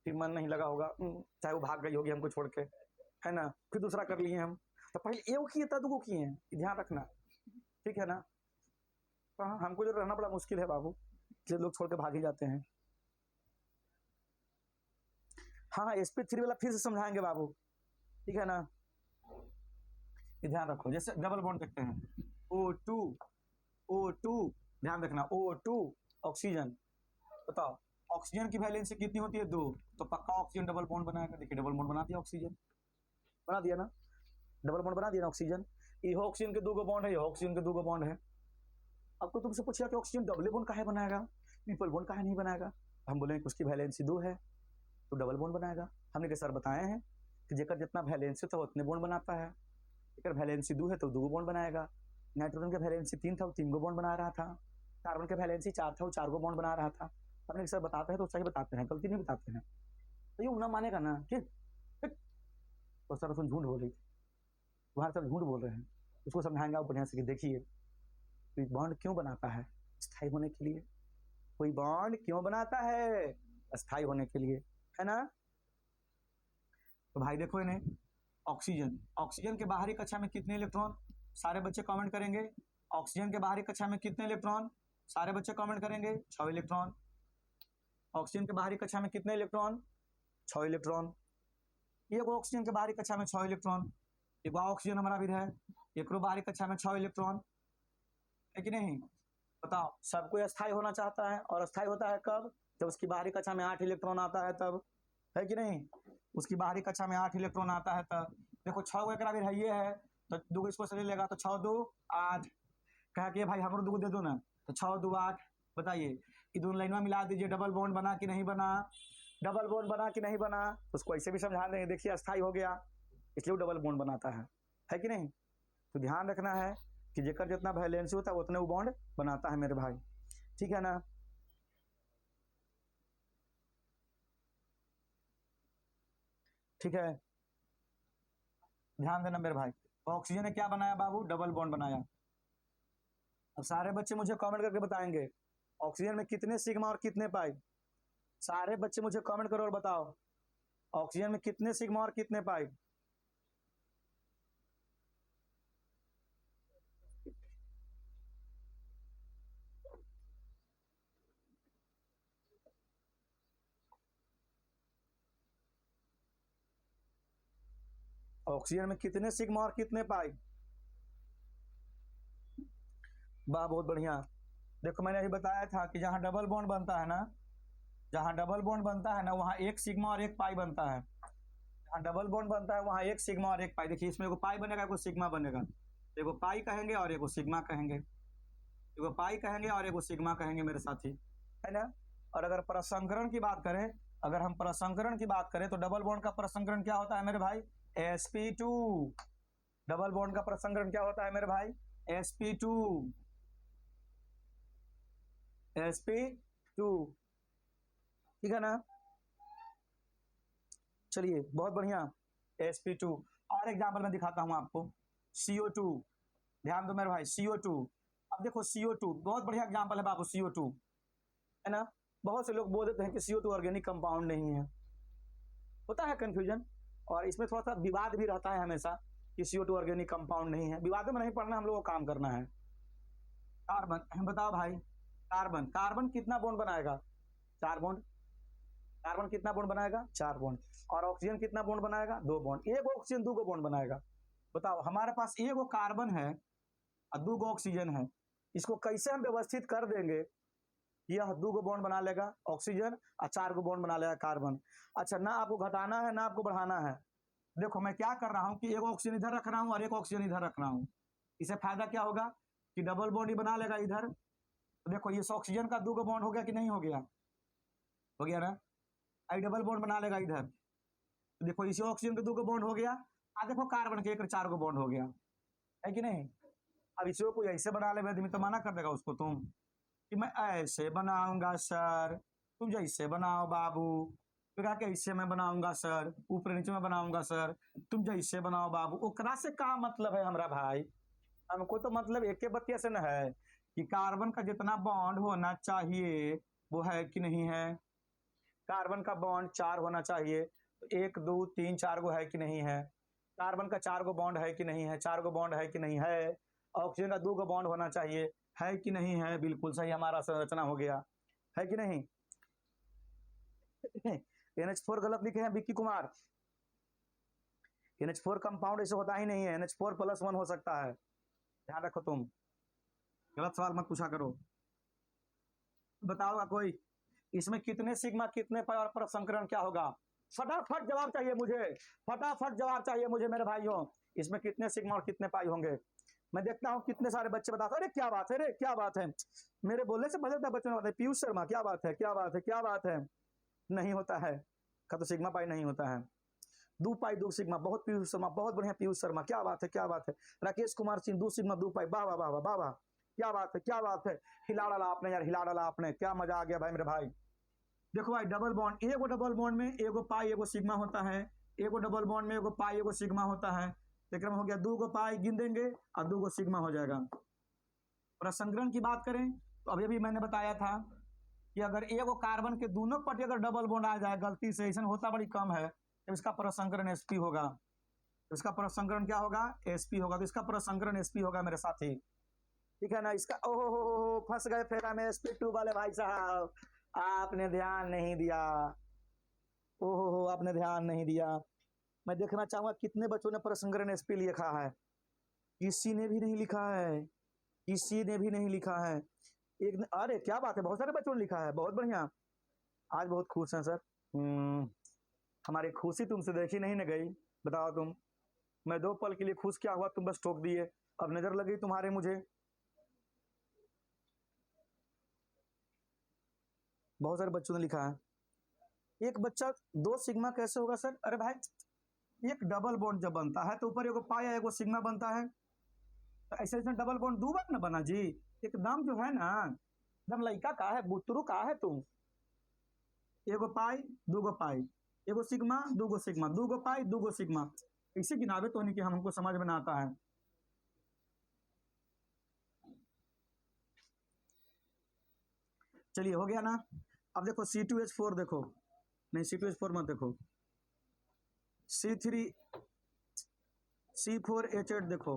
फिर मन नहीं लगा होगा, चाहे वो भाग गई होगी हमको छोड़ के, है ना? फिर दूसरा कर लिए हम, तो पहले एक किए तब 2 किए हैं, ध्यान रखना, ठीक है ना? तो हाँ, हमको जो रहना बड़ा मुश्किल है बाबू, इसलिए लोग छोड़ के भाग ही जाते हैं। हाँ हाँ, sp3 वाला फिर से समझाएंगे बाबू, ठीक है ना? ये ध्यान रखो, जैसे डबल बॉन्ड देखते हैं, O2, O2, ध्यान रखना, O2 ऑक्सीजन। बताओ ऑक्सीजन की वैलेंसी कितनी होती है? 2, तो पक्का ऑक्सीजन डबल बॉन्ड बनाएगा। देखिए डबल बॉन्ड बना दिया, ऑक्सीजन बना दिया ना, डबल बॉन्ड बना दिया ना ऑक्सीजन। ये ऑक्सीजन के 2 बॉन्ड है, ये ऑक्सीजन के 2 बॉन्ड है। अब तो तुमसे पूछेगा कि ऑक्सीजन डबल बॉन्ड काहे बनाएगा, ट्रिपल बॉन्ड काहे नहीं बनाएगा? हम बोलेंगे उसकी वैलेंसी 2 है तो डबल बॉन्ड बनाएगा। हमने के सर बताए हैं कि जेकर जितना वैलेंसी था उतने बॉन्ड बनाता है, जेकर वैलेंसी 2 है तो 2 बॉन्ड बनाएगा। नाइट्रोजन का वैलेंसी 3 था, वो 3 बॉन्ड बना रहा था। कार्बन का वैलेंसी 4 था, वो 4 बॉन्ड बना रहा था। हमने सर बताते हैं तो सही बताते हैं, गलती नहीं बताते हैं, तो ये ना मानेगा ना कि तो सर तुम झूठ बोल रही थी, तुम्हारे सर झूठ बोल रहे हैं। उसको समझाएंगे बढ़िया से कि देखिए कोई बॉन्ड क्यों बनाता है, स्थायी होने के लिए। कोई बॉन्ड क्यों बनाता है? स्थायी होने के लिए, है ना? तो भाई देखो इन्हें, ऑक्सीजन, ऑक्सीजन के बाहरी कक्षा में कितने इलेक्ट्रॉन? सारे बच्चे कमेंट करेंगे। ऑक्सीजन के बाहरी कक्षा में कितने इलेक्ट्रॉन? सारे बच्चे कमेंट करेंगे। 6 इलेक्ट्रॉन। ऑक्सीजन के बाहरी कक्षा में कितने इलेक्ट्रॉन? 6 इलेक्ट्रॉन। ये ऑक्सीजन के बाहरी कक्षा में 6 इलेक्ट्रॉन। एक ऑक्सीजन हमारा भी है, एक बाहरी कक्षा में 6 इलेक्ट्रॉन, है कि नहीं? बताओ, सब कोई अस्थायी होना चाहता है, और अस्थायी होता है कब? जब उसकी बाहरी कक्षा में 8 इलेक्ट्रॉन आता है तब, है कि नहीं? उसकी बाहरी कक्षा में 8 इलेक्ट्रॉन आता है तब। देखो 6 को एकरा भी है, ये है तो 2 इसको से ले लेगा, तो 6 2 8, कहा कि भाई हमरो 2 दे दो ना, तो 6 2 8। बताइए ये दोनों लाइन में मिला दीजिए, डबल बॉन्ड बना कि नहीं बना? डबल बॉन्ड बना कि नहीं बना? उसको ऐसे भी समझा देंगे, देखिए अस्थायी हो गया, इसलिए वो डबल बॉन्ड बनाता है कि नहीं? तो ध्यान रखना है कि जेकर जितना वैलेंसी होता है उतने वो बॉन्ड बनाता है मेरे भाई, ठीक है ना? ठीक है, ध्यान देना मेरे भाई। तो ऑक्सीजन ने क्या बनाया बाबू? डबल बॉन्ड बनाया। अब सारे बच्चे मुझे कमेंट करके बताएंगे ऑक्सीजन में कितने सिग्मा और कितने पाई। सारे बच्चे मुझे कमेंट करो और बताओ ऑक्सीजन में कितने सिग्मा और कितने पाई। ऑक्सीजन में कितने सिग्मा और कितने पाई? वाह, बहुत बढ़िया। देखो मैंने अभी बताया था कि जहां डबल बॉन्ड बनता है ना, जहां डबल बॉन्ड बनता है ना, वहां एक सिग्मा और एक पाई बनता है। जहां डबल बॉन्ड बनता है वहां एक सिग्मा और एक पाई। देखिए इसमें एगो पाई बनेगा, एगो सिग्मा बनेगा। एगो पाई कहेंगे और एगो सिग्मा कहेंगे, एगो पाई कहेंगे और एगो सिग्मा कहेंगे मेरे साथी, है ना। और अगर प्रसंकरण की बात करें, अगर हम प्रसंकरण की बात करें तो डबल बॉन्ड का प्रसंकरण क्या होता है मेरे भाई? sp2। डबल बॉन्ड का प्रसंकरण क्या होता है मेरे भाई? sp2, sp2, ठीक है ना। चलिए बहुत बढ़िया, sp2। और एग्जाम्पल मैं दिखाता हूं आपको, CO2। ध्यान दो मेरे भाई, CO2। अब देखो CO2 बहुत बढ़िया एग्जाम्पल है बाबू, CO2, है ना। बहुत से लोग बोल देते हैं कि CO2 ऑर्गेनिक कंपाउंड नहीं है, होता है कंफ्यूजन, और इसमें थोड़ा सा विवाद भी रहता है हमेशा कि CO2 ऑर्गेनिक कंपाउंड नहीं है। विवादों में नहीं पड़ना, हम लोग को काम करना है। कार्बन, बताओ भाई, कार्बन, कार्बन कितना बॉन्ड बनाएगा? 4 बॉन्ड। कार्बन कितना बॉन्ड बनाएगा? 4 बॉन्ड। और ऑक्सीजन कितना बॉन्ड बनाएगा? 2 बॉन्ड। एक ऑक्सीजन 2 बॉन्ड बनाएगा। बताओ हमारे पास एक कार्बन है और 2 ऑक्सीजन है, इसको कैसे हम व्यवस्थित कर देंगे? यह 2 बॉन्ड बना लेगा ऑक्सीजन और 4 बॉन्ड बना लेगा कार्बन। अच्छा, ना आपको घटाना है ना आपको बढ़ाना है। देखो मैं क्या कर रहा हूं कि एक ऑक्सीजन इधर रख रहा हूं और एक ऑक्सीजन इधर रख रहा हूं। इससे फायदा क्या होगा कि डबल बॉन्ड ही बना लेगा इधर। तो देखो ये ऑक्सीजन का 2 बॉन्ड हो गया कि नहीं हो गया? हो गया ना। आई डबल बॉन्ड बना लेगा इधर, तो देखो इसी ऑक्सीजन के 2 बॉन्ड हो गया। देखो कार्बन के 4 बॉन्ड हो गया, है कि नहीं। अब इसे कोई ऐसे बना ले आदमी तो मना कर देगा उसको तुम कि मैं ऐसे बनाऊंगा सर, तुम जैसे बनाओ बाबू। तो कहा कि ऐसे मैं बनाऊंगा सर, ऊपर नीचे में बनाऊंगा सर, तुम जैसे बनाओ बाबू। ओकरा से क्या मतलब है हमारा भाई? हमको तो मतलब एक बतिया से न है कि कार्बन का जितना बॉन्ड होना चाहिए वो है कि नहीं है। कार्बन का बॉन्ड 4 होना चाहिए, तो 1 2 3 4 गो है कि नहीं है। कार्बन का 4 गो बॉन्ड है कि नहीं है? 4 गो बॉन्ड है कि नहीं है। ऑक्सीजन का 2 गो बॉन्ड होना चाहिए, है कि नहीं है? बिल्कुल सही, हमारा संरचना हो गया, है कि नहीं। NH4 गलत लिखे हैं विक्की कुमार। NH4 कंपाउंड ऐसे होता ही नहीं है, NH4+1 हो सकता है, ध्यान रखो तुम, गलत सवाल मत पूछा करो। बताओगा कोई इसमें कितने सिग्मा कितने पाई और प्रसंकरण क्या होगा? फटाफट जवाब चाहिए मुझे, फटाफट जवाब चाहिए मुझे मेरे भाइयों। इसमें कितने सिग्मा और कितने पाई होंगे? मैं देखता हूँ कितने सारे बच्चे बताते हैं, अरे क्या बात है, अरे क्या बात है, मेरे बोलने से बदलता बच्चों ने बताया पीयूष शर्मा क्या बात है, क्या बात है, क्या बात है। नहीं होता है का तो सिग्मा पाई नहीं होता है। 2 पाई 2 सिग्मा, बहुत पीयूष शर्मा, बहुत बढ़िया पीयूष शर्मा, क्या बात है, क्या बात है। राकेश कुमार सिंह 2 सिग्मा 2 पाई, वाह वाह वाह वाह वाह, क्या बात है, क्या बात है। हिला डाला आपने यार, हिला डाला आपने, क्या मजा आ गया भाई मेरे भाई। देखो भाई डबल बॉन्ड, एगो डबल बॉन्ड में एगो पाई एगो सिग्मा होता है, एगो डबल बॉन्ड में एगो पाई एगो सिग्मा होता है। लेकिन हो गया 2 पाई गिन देंगे और 2 सिग्मा हो जाएगा। प्रसंकरण की बात करें तो अभी भी मैंने बताया था कि अगर एगो कार्बन के दोनों पट्टी अगर डबल बॉन्ड आ जाए गलती से, ऐसा होता बड़ी कम है, तो इसका प्रसंकरण sp होगा। तो इसका प्रसंकरण क्या होगा? sp होगा। तो इसका प्रसंकरण sp होगा मेरे साथी, ठीक है ना। इसका ओहो फंस गए फेरा में sp2 वाले भाई साहब, आपने ध्यान नहीं दिया, ओहो आपने ध्यान नहीं दिया। मैं देखना चाहूंगा कितने बच्चों ने प्रसंकरण sp लिखा है। किसी ने भी नहीं लिखा है, किसी ने भी नहीं लिखा है। एक अरे क्या बात है, बहुत सारे बच्चों ने लिखा है, बहुत बढ़िया, आज बहुत खुश हैं सर। हमारी खुशी तुमसे देखी नहीं न गई, बताओ तुम। मैं 2 पल के लिए खुश क्या हुआ, तुम बस ठोक दिए, अब नजर लगी तुम्हारे मुझे। बहुत सारे बच्चों ने लिखा है। एक बच्चा 2 सिग्मा कैसे होगा सर? अरे भाई एक डबल बॉन्ड जब बनता है तो ऊपर एगो पाया एगो सिग्मा बनता है, तो ऐसे ऐसे डबल बॉन्ड 2 बार ना बना जी। एकदम जो है ना, एकदम लड़का का है, बुतरू का है तुम। एगो पाई 2 पाई, एगो सिग्मा 2 सिग्मा, 2 पाई 2 सिग्मा, इसी गिनावे तो नहीं कि हमको समझ में ना आता है। चलिए हो गया ना। अब देखो C2H4 देखो, नहीं C2H4 मत देखो, C3 C4H8 देखो,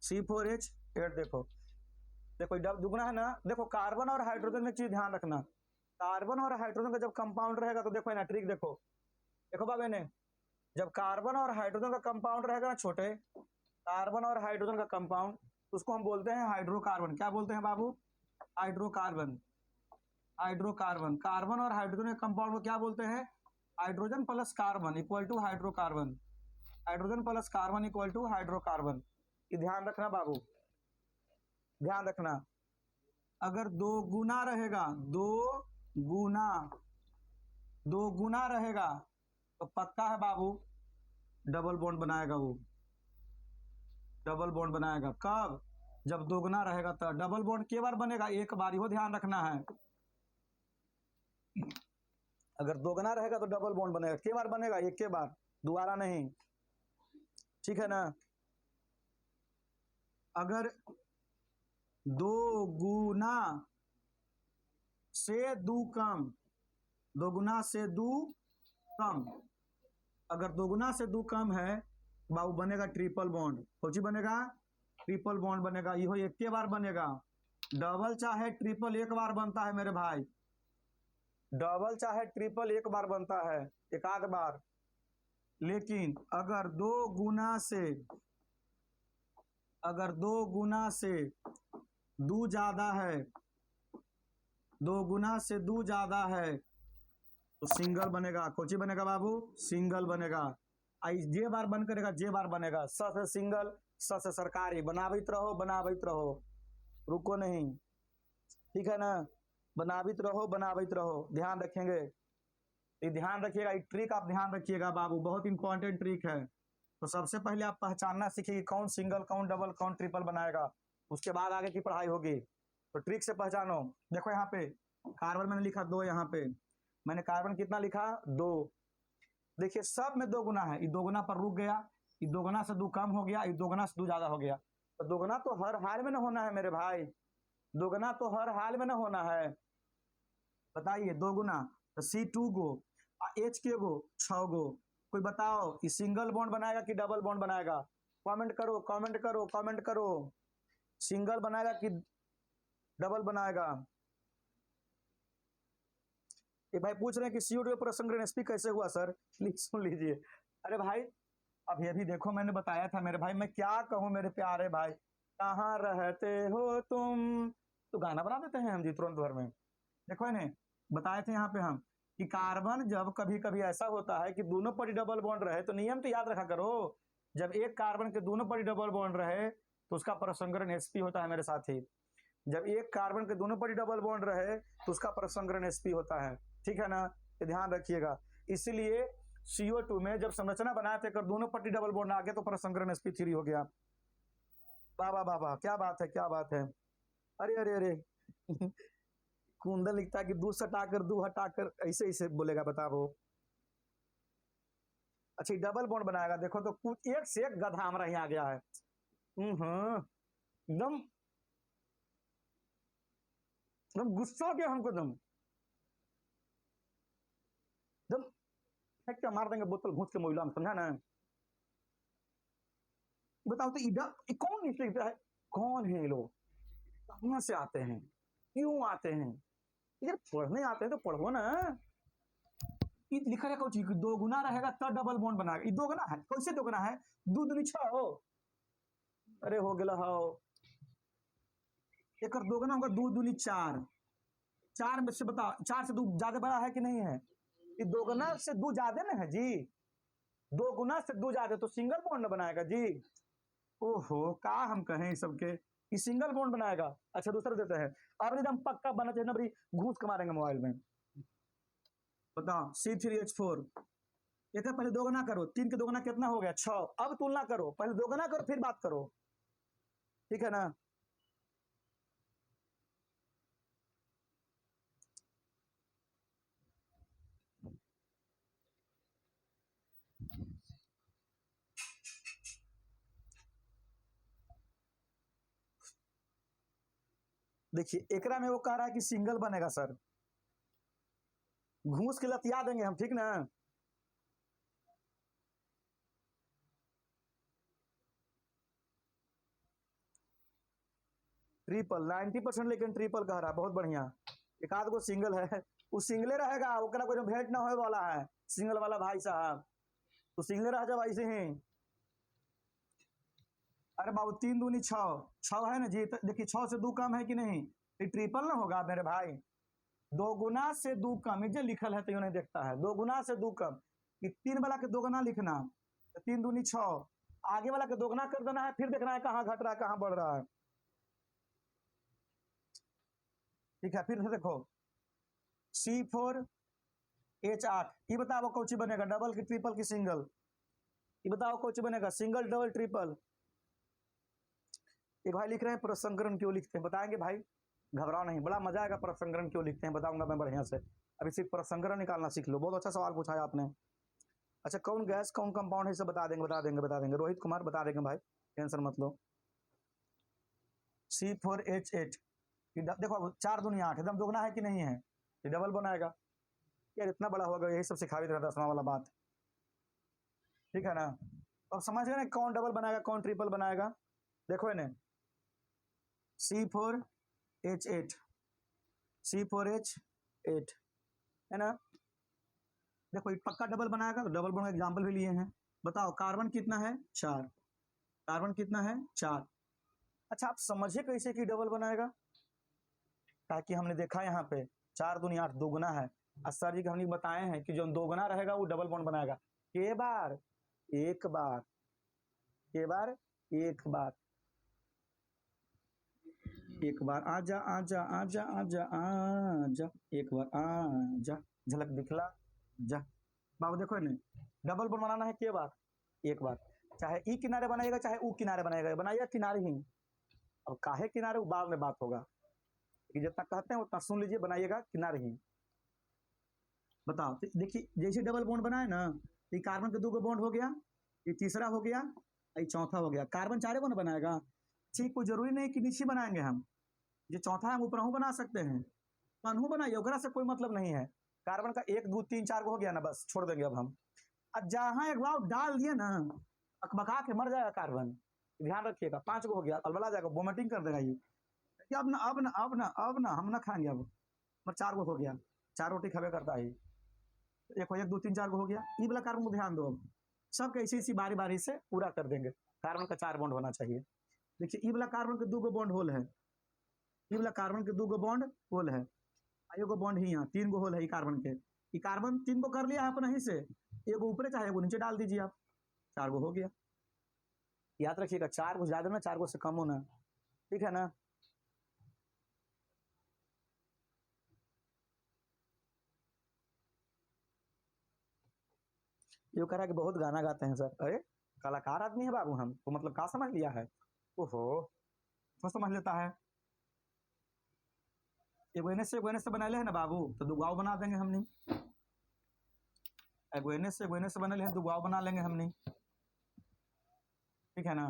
C4H8 देखो, देखो दुगना है ना। देखो कार्बन और हाइड्रोजन में चीज ध्यान रखना, कार्बन और हाइड्रोजन का जब कंपाउंड रहेगा तो देखो ना ट्रिक देखो, देखो बाबे ने जब कार्बन और हाइड्रोजन का कंपाउंड रहेगा ना छोटे, कार्बन और हाइड्रोजन का कंपाउंड, उसको हम बोलते हैं हाइड्रोकार्बन। क्या बोलते हैं बाबू? हाइड्रोकार्बन। हाइड्रोकार्बन, कार्बन और हाइड्रोजन के कंपाउंड को क्या बोलते हैं? Hydrogen plus carbon equal to hydrocarbon. Hydrogen plus carbon equal to hydrocarbon. ये ध्यान रखना बाबू, ध्यान रखना। अगर दो गुना रहेगा, गुना दो गुना रहेगा तो पक्का है बाबू डबल बॉन्ड बनाएगा वो, डबल बॉन्ड बनाएगा। कब? जब दोगुना रहेगा तो डबल बॉन्ड के बार बनेगा? एक बार, हो ध्यान रखना है। अगर दोगुना रहेगा तो डबल बॉन्ड बनेगा, के बार बनेगा? एक के बार, दोबारा नहीं, ठीक है ना। अगर दो गुना से दो कम, दोगुना से दो कम, अगर दोगुना से दो कम है बाबू बनेगा ट्रिपल बॉन्ड। कौन सी बनेगा? ट्रिपल बॉन्ड बनेगा। यो एक के बार बनेगा। डबल चाहे ट्रिपल एक बार बनता है मेरे भाई, डबल चाहे ट्रिपल एक बार बनता है, एक आध बार। लेकिन अगर दो गुना से, अगर दो गुना से दो ज्यादा है, दो गुना से दो ज्यादा है तो सिंगल बनेगा। कौन सी बनेगा बाबू? सिंगल बनेगा। आई जे बार बन करेगा, जे बार बनेगा। स से सिंगल, स से सरकारी। बनावित रहो, बनावित रहो, रुको नहीं, ठीक है ना। बनावित रहो, बनावित रहो, ध्यान रखेंगे। ये ध्यान रखिएगा, ये ट्रिक आप ध्यान रखिएगा बाबू, बहुत इंपॉर्टेंट ट्रिक है। तो सबसे पहले आप पहचानना सीखिए कौन सिंगल, कौन डबल, कौन ट्रिपल बनाएगा, उसके बाद आगे की पढ़ाई होगी। तो ट्रिक से पहचानो। देखो यहाँ पे कार्बन मैंने लिखा 2, यहाँ पे मैंने कार्बन कितना लिखा? 2। देखिए सब में दो गुना है, ये दो गुना पर रुक गया, ये दो गुना से दो कम हो गया, ये दो गुना से दो ज्यादा हो गया। तो दो गुना तो हर हाल में ना होना है मेरे भाई, दो गुना तो हर हाल में ना होना है। बताइए दो गुना तो C2 गो, H के गो 6 गो। कोई बताओ ये सिंगल बॉन्ड बनाएगा कि डबल बॉन्ड बनाएगा? कमेंट करो, कमेंट करो, कमेंट करो। सिंगल बनाएगा कि डबल बनाएगा? ये भाई पूछ रहे हैं कि CO2 प्रसंग्रहण sp कैसे हुआ सर? प्लीज सुन लीजिए। अरे भाई अभी देखो मैंने बताया था मेरे भाई, मैं क्या कहूँ मेरे प्यारे भाई, कहाँ रहते हो तुम। तो गाना बना देते हैं हम जी तुरंत भर में। देखो इन्हें बताए थे यहाँ पे हम कि कार्बन जब कभी कभी ऐसा होता है कि दोनों पर डबल बॉन्ड रहे, तो नियम तो याद रखा करो। जब एक कार्बन के दोनों पर डबल बॉन्ड रहे तो उसका प्रसंगरण sp होता है मेरे साथी। जब एक कार्बन के दोनों पर डबल बॉन्ड रहे तो उसका प्रसंगरण sp होता है, ठीक है ना। ये ध्यान रखिएगा। इसलिए CO2 में जब संरचना बनाए थे, अगर दोनों पट्टी डबल बॉन्ड आ गया तो प्रसंगरण sp3 हो गया। वाह वाह वाह वाह, क्या बात है, क्या बात है। अरे अरे अरे कुंदन लिखता है कि दो सटाकर दो हटाकर, ऐसे ऐसे बोलेगा, बताओ। अच्छा डबल बॉन्ड बनाएगा, देखो तो कुछ एक से एक गधा हमारा यहाँ आ गया है। एकदम एकदम गुस्सा आ गया हमको, एकदम फेंक के मार देंगे बोतल घूस के मोहल्ला में, समझा ना। बताओ तो इधर कौन लिखता है, कौन है ये लोग, कहाँ से आते हैं, क्यों आते हैं? यार पढ़ने आते हैं तो पढ़ो ना। लिखा है कुछ दो गुना रहेगा तो डबल बॉन्ड बनाएगा। ये दो गुना है, कैसे दो गुना है? दो दूनी 6 हो, अरे हो गया हो। एक दो गुना होगा, दो दूनी 4, 4 में से बताओ 4 से दो ज्यादा बड़ा है कि नहीं है? ये दो गुना से दो ज्यादा ना है जी, दो गुना से दो ज्यादा तो सिंगल बॉन्ड बनाएगा जी। ओहो का हम कहें सबके, ये सिंगल बॉन्ड बनाएगा। अच्छा दूसरा देते हैं, अब एकदम पक्का बना चाहिए ना, बड़ी घूस के मारेंगे मोबाइल में। बताओ C3H4, एक पहले दो गुना करो, 3 के दो गुना कितना हो गया? 6। अब तुलना करो, पहले दो गुना करो फिर बात करो, ठीक है ना। देखिए एकरा में वो कह रहा है कि सिंगल बनेगा सर, घूस के लतिया देंगे हम, ठीक ना। ट्रिपल 90%, लेकिन ट्रिपल कह रहा है, बहुत बढ़िया। एक आध गो सिंगल है, वो सिंगले रहेगा, ओकरा कोई भेंट ना होए वाला है सिंगल वाला भाई साहब। तो सिंगल रह जाओ ऐसे ही। अरे बाबू 3 दूनी 6, 6 है ना जी, तो देखिए 6 से 2 कम है कि नहीं, ये ट्रिपल ना होगा मेरे भाई। 2 गुना से 2 कम, जो लिखल है तो नहीं देखता है, 2 गुना से 2 कम, कि 3 वाला के 2 गुना लिखना, तो 3 दूनी 6, आगे वाला के 2 गुना कर देना है, फिर देखना है कहाँ घट रहा है कहाँ बढ़ रहा है। ठीक है, फिर से देखो C4H8, ये बताओ कौन सी बनेगा, डबल की ट्रिपल की सिंगल, ये बताओ कौन सी बनेगा, सिंगल डबल ट्रिपल। एक भाई लिख रहे हैं प्रसंकरण क्यों लिखते हैं, बताएंगे भाई, घबराओ नहीं, बड़ा मजा आएगा प्रसंकरण क्यों लिखते हैं, बताऊंगा मैं बढ़िया से। अभी सिर्फ प्रसंकरण निकालना सीख लो, बहुत अच्छा सवाल पूछा है आपने। अच्छा, कौन गैस कौन कंपाउंड है, इसे बता देंगे बता देंगे बता देंगे, रोहित कुमार बता देंगे भाई, टेंशन मत लो। C4H8, देखो अब 4 दूनी 8, एकदम दोगुना है कि नहीं है, ये डबल बनाएगा यार, इतना बड़ा होगा, यही सब सिखा भी रहा 10वां वाला बात, ठीक है ना। अब समझ गए ना कौन डबल बनाएगा कौन ट्रिपल बनाएगा, देखो इन्हें C4H8, C4H8 है ना, देखो ये पक्का डबल बनाएगा, तो डबल बॉन्ड एग्जांपल भी लिए हैं। बताओ कार्बन कितना है 4, कार्बन कितना है 4। अच्छा आप समझे कैसे कि डबल बनाएगा, ताकि हमने देखा यहाँ पे 4 दूनी 8 दोगुना है, और सर जी हमने बताए हैं कि जो दोगुना रहेगा वो डबल बॉन्ड बनाएगा। के बार एक बार, के बार एक बार, एक बार आजा आजा आजा आजा आजा, एक बार आजा, झलक दिखला जा। बाबू देखो नहीं, डबल बॉन्ड बनाना है के बार एक बार, चाहे ई किनारे बनाएगा चाहे ऊ किनारे बनाएगा, बनाइएगा किनारे ही। अब काहे किनारे वो बाद में बात होगा, कि जितना कहते हैं उतना सुन लीजिए, बनाइएगा किनारे ही। बताओ तो देखिए, जैसे डबल बॉन्ड बनाए ना, ये कार्बन के 2 बॉन्ड हो गया, ये तीसरा हो गया, ये चौथा हो गया, कार्बन 4 बॉन्ड बनाएगा। ठीक, कोई जरूरी नहीं कि नीचे बनाएंगे हम, जो चौथा है हम ऊपर बना सकते हैं, तो बनाइए, ओकरा से कोई मतलब नहीं है। कार्बन का 1 2 3 4 हो गया ना, बस छोड़ देंगे अब हम। अब जहां एक बार डाल दिए ना, अकबका के मर जाएगा कार्बन, ध्यान रखिएगा। 5 हो गया, अलबला जाएगा, वोमिटिंग कर देगा ये, अब ना अब ना अब ना अब ना हम ना खाएंगे अब। पर 4 हो गया, 4 रोटी खावे करता है, 1 2 3 4 हो गया। ई वाला कार्बन को ध्यान दो, अब सब ऐसी इसी बारी बारी से पूरा कर देंगे। कार्बन का 4 बॉन्ड होना चाहिए। देखिए ई वाला कार्बन के 2 बॉन्ड होल है, ई वाला कार्बन के 2 बॉन्ड होल है, एगो बॉन्ड ही यहाँ 3 होल है कार्बन के, ये कार्बन 3 कर लिया अपना ही से, एगो ऊपर चाहे एगो नीचे डाल दीजिए आप, 4 हो गया। याद रखिएगा 4 को ज्यादा ना 4 से कम होना, ठीक है ना। ये कह रहा कि बहुत गाना गाते हैं सर, अरे कलाकार आदमी है बाबू हम, तो मतलब क्या समझ लिया है, ओहो तो समझ लेता है। एगो से बना ले है ना बाबू, तो 2 गाँव बना देंगे हमने, एगो से बना ले 2 गाँव बना लेंगे हमने, ठीक है ना।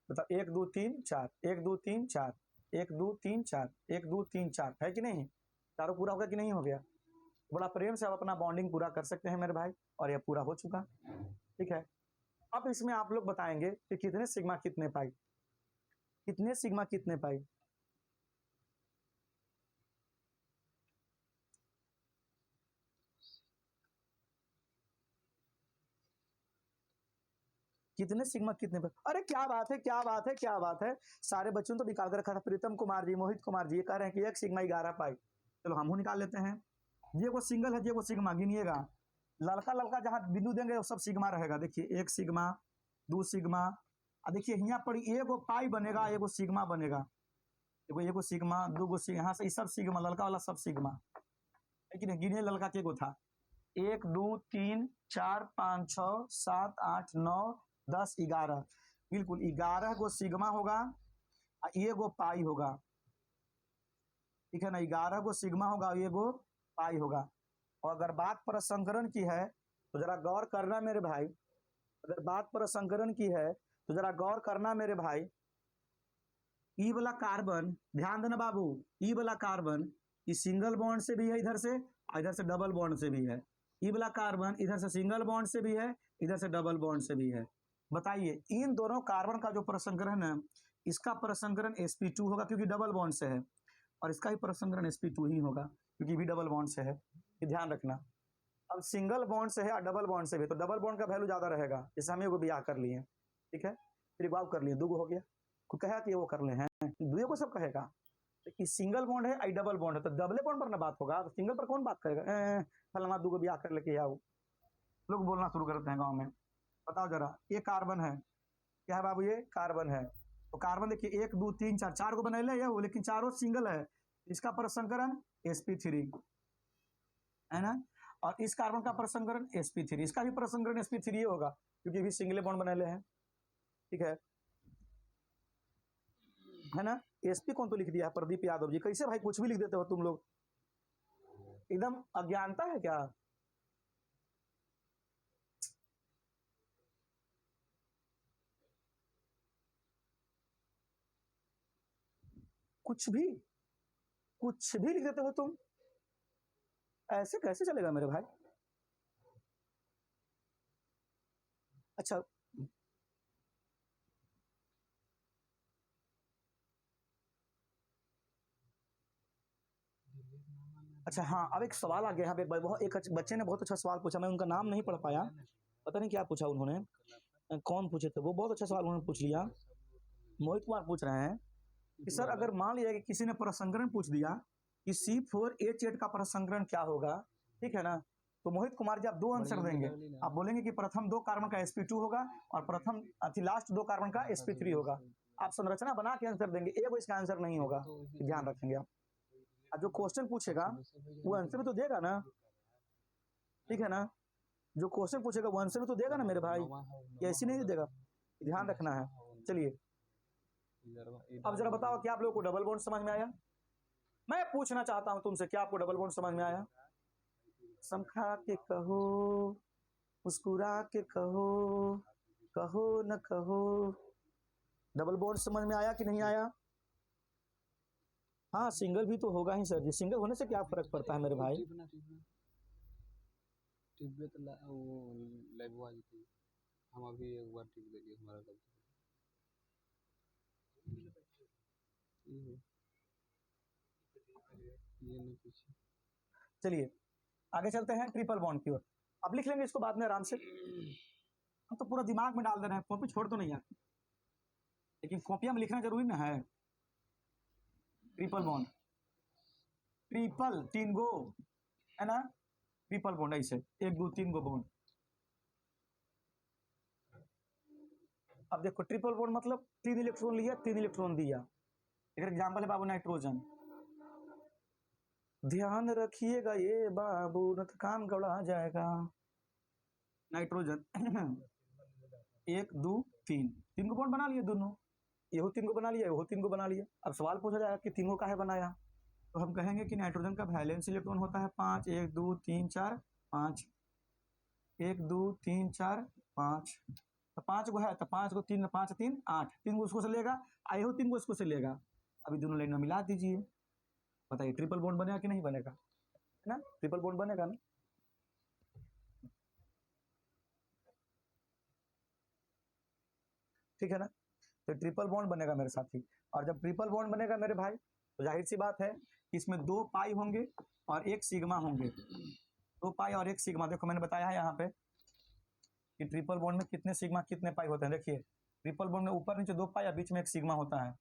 मतलब 1 2 3 4 1 2 3 4 1 2 3 4 1 2 3 4 है कि नहीं, चारों पूरा हो गया कि नहीं हो गया। बड़ा प्रेम से आप अपना बॉन्डिंग पूरा कर सकते हैं मेरे भाई, और यह पूरा हो चुका, ठीक है। अब इसमें आप लोग बताएंगे कि कितने सिग्मा कितने पाई, कितने सिग्मा कितने पाई। कितने सिग्मा कितने पाई, अरे क्या बात है क्या बात है क्या बात है, सारे बच्चों ने तो निकाल कर रखा था, प्रीतम कुमार जी मोहित कुमार जी ये कह रहे हैं कि 1 सिग्मा 11 पाई, चलो हम निकाल लेते हैं। ये वो सिंगल है, ये वो सिग्मा, गिनिएगा लड़का लड़का जहां बिंदु देंगे वो सब सिग्मा रहेगा। देखिए 1 सिग्मा 2 सिग्मा, देखिए यहाँ पर एगो पाई बनेगा, एगो सिग्मा बनेगा, एगो सिग्मा 2 सिग्मा, यहाँ से सब सिग्मा, लड़का वाला सब सिग्मा, लेकिन गिने लड़का के गो था 1 2 3 4 5 6 7 8 9 10 11, बिल्कुल 11 गो सिग्मा होगा, एगो पाई होगा, ठीक है ना, 11 गो सिग्मा होगा, एगो पाई होगा। और अगर बात प्रसंकरण की है तो जरा गौर करना मेरे भाई, अगर बात प्रसंकरण की है तो जरा गौर करना मेरे भाई, ई वाला कार्बन ध्यान देना बाबू, ई वाला कार्बन इस सिंगल बॉन्ड से भी है इधर से, इधर से डबल बॉन्ड से भी है, ई वाला कार्बन इधर से सिंगल बॉन्ड से भी है, इधर से डबल बॉन्ड से भी है। बताइए इन दोनों कार्बन का जो प्रसंकरण है, इसका प्रसंकरण sp2 होगा क्योंकि डबल बॉन्ड से है, और इसका ही प्रसंकरण sp2 ही होगा क्योंकि भी डबल बॉन्ड से है, ये ध्यान रखना। अब सिंगल बॉन्ड से है या डबल बॉन्ड से भी, तो डबल बॉन्ड का वैल्यू ज्यादा रहेगा, जैसे हम एगो ब्याह कर लिए, ठीक है, फिर एक कर लिए, दो हो गया, कोई कहा कि वो कर ले हैं, दुए को सब कहेगा कि सिंगल बॉन्ड है आई डबल बॉन्ड है, तो डबल बॉन्ड पर ना बात होगा, सिंगल पर कौन बात करेगा, फलाना दो ब्याह कर लेके आओ, लोग बोलना शुरू करते हैं गाँव में। बताओ जरा, ये कार्बन है, क्या है बाबू, ये कार्बन है, तो कार्बन देखिए 1 2 3 4, 4 को बनाए ये वो, लेकिन चारों सिंगल है, इसका प्रसंकरण sp3 है ना, और इस कार्बन का प्रसंकरण sp3, इसका भी प्रसंकरण sp3 होगा, क्योंकि भी सिंगल बॉन्ड बनाए हैं, ठीक है ना। sp कौन तो लिख दिया प्रदीप यादव जी, कैसे भाई कुछ भी लिख देते हो तुम लोग, एकदम अज्ञानता है क्या। कुछ भी लिख देते हो तुम, ऐसे कैसे चलेगा मेरे भाई। अच्छा अच्छा, हाँ अब एक सवाल आ गया यहाँ पे, एक बच्चे ने बहुत अच्छा सवाल पूछा, मैं उनका नाम नहीं पढ़ पाया, पता नहीं क्या पूछा उन्होंने, कौन पूछे थे वो, बहुत अच्छा सवाल उन्होंने पूछ लिया। मोहित कुमार पूछ रहे हैं कि सर अगर मान लिया कि किसी ने प्रसंकरण पूछ दिया कि C4H8 का प्रसंकरण क्या होगा, ठीक है ना, तो मोहित कुमार जी आप दो आंसर देंगे, आप बोलेंगे कि प्रथम 2 कार्बन का sp2 होगा और प्रथम लास्ट 2 कार्बन का sp3 होगा, आप संरचना बना के आंसर देंगे, एक इसका आंसर नहीं होगा, ध्यान रखेंगे आप, जो क्वेश्चन पूछेगा वो आंसर भी तो देगा ना, ठीक है ना, जो क्वेश्चन पूछेगा वो आंसर भी तो देगा ना मेरे भाई, या ऐसी नहीं देगा, ध्यान रखना है। चलिए अब जरा बताओ क्या आप लोगों को डबल बॉन्ड समझ में आया, मैं पूछना चाहता हूं तुमसे, क्या आपको डबल बॉन्ड समझ में आया, समखा के कहो, मुस्कुरा के कहो, कहो न कहो, डबल बॉन्ड समझ में आया कि नहीं आया। हाँ सिंगल भी तो होगा ही सर जी, सिंगल होने से क्या फर्क पड़ता है मेरे भाई। हम अभी एक बार टिप देंगे हमारा ये नहीं पूछे। चलिए आगे चलते हैं ट्रिपल बॉन्ड की ओर, अब लिख लेंगे इसको बाद में आराम से, हम तो पूरा दिमाग में डाल दे रहे हैं, कॉपी छोड़ तो नहीं है, लेकिन कॉपियां में लिखना जरूरी ना है। ट्रिपल बॉन्ड, ट्रिपल 3 गो है ना, ट्रिपल बॉन्ड ऐसे 1 2 3 गो बॉन्ड। अब देखो ट्रिपल बॉन्ड मतलब 3 इलेक्ट्रॉन लिया 3 इलेक्ट्रॉन दिया, एक एग्जाम्पल है बाबू नाइट्रोजन, ध्यान रखिएगा ये बाबू न तो काम गड़ा जाएगा, नाइट्रोजन 1 2 3, 3 को बॉन्ड बना लिए दोनों, ये 3 को बना लिया, वो 3 को बना लिया, अब सवाल पूछा जाएगा कि 3 को काहे बनाया, तो हम कहेंगे कि नाइट्रोजन का वैलेंस इलेक्ट्रॉन होता है 5, 1 2 3 4 5, 1 2 3 4 5, तो 5 को है, तो 5 को 3 5 3 8, 3 को उसको से लेगा, आए हो 3 को इसको से लेगा, अभी दोनों लाइन में मिला दीजिए, बताइए ट्रिपल बॉन्ड बनेगा कि नहीं बनेगा, है ना, ट्रिपल बॉन्ड बनेगा ना। ठीक है ना, तो ट्रिपल बॉन्ड बनेगा मेरे साथी, और जब ट्रिपल बॉन्ड बनेगा मेरे भाई, तो जाहिर सी बात है कि इसमें 2 पाई होंगे और 1 सिग्मा होंगे, 2 पाई और 1 सिग्मा, देखो मैंने बताया है यहाँ पे कि ट्रिपल बॉन्ड में कितने सिग्मा कितने पाई होते हैं, देखिए ट्रिपल बॉन्ड में ऊपर नीचे 2 पाई और बीच में 1 सिग्मा होता है,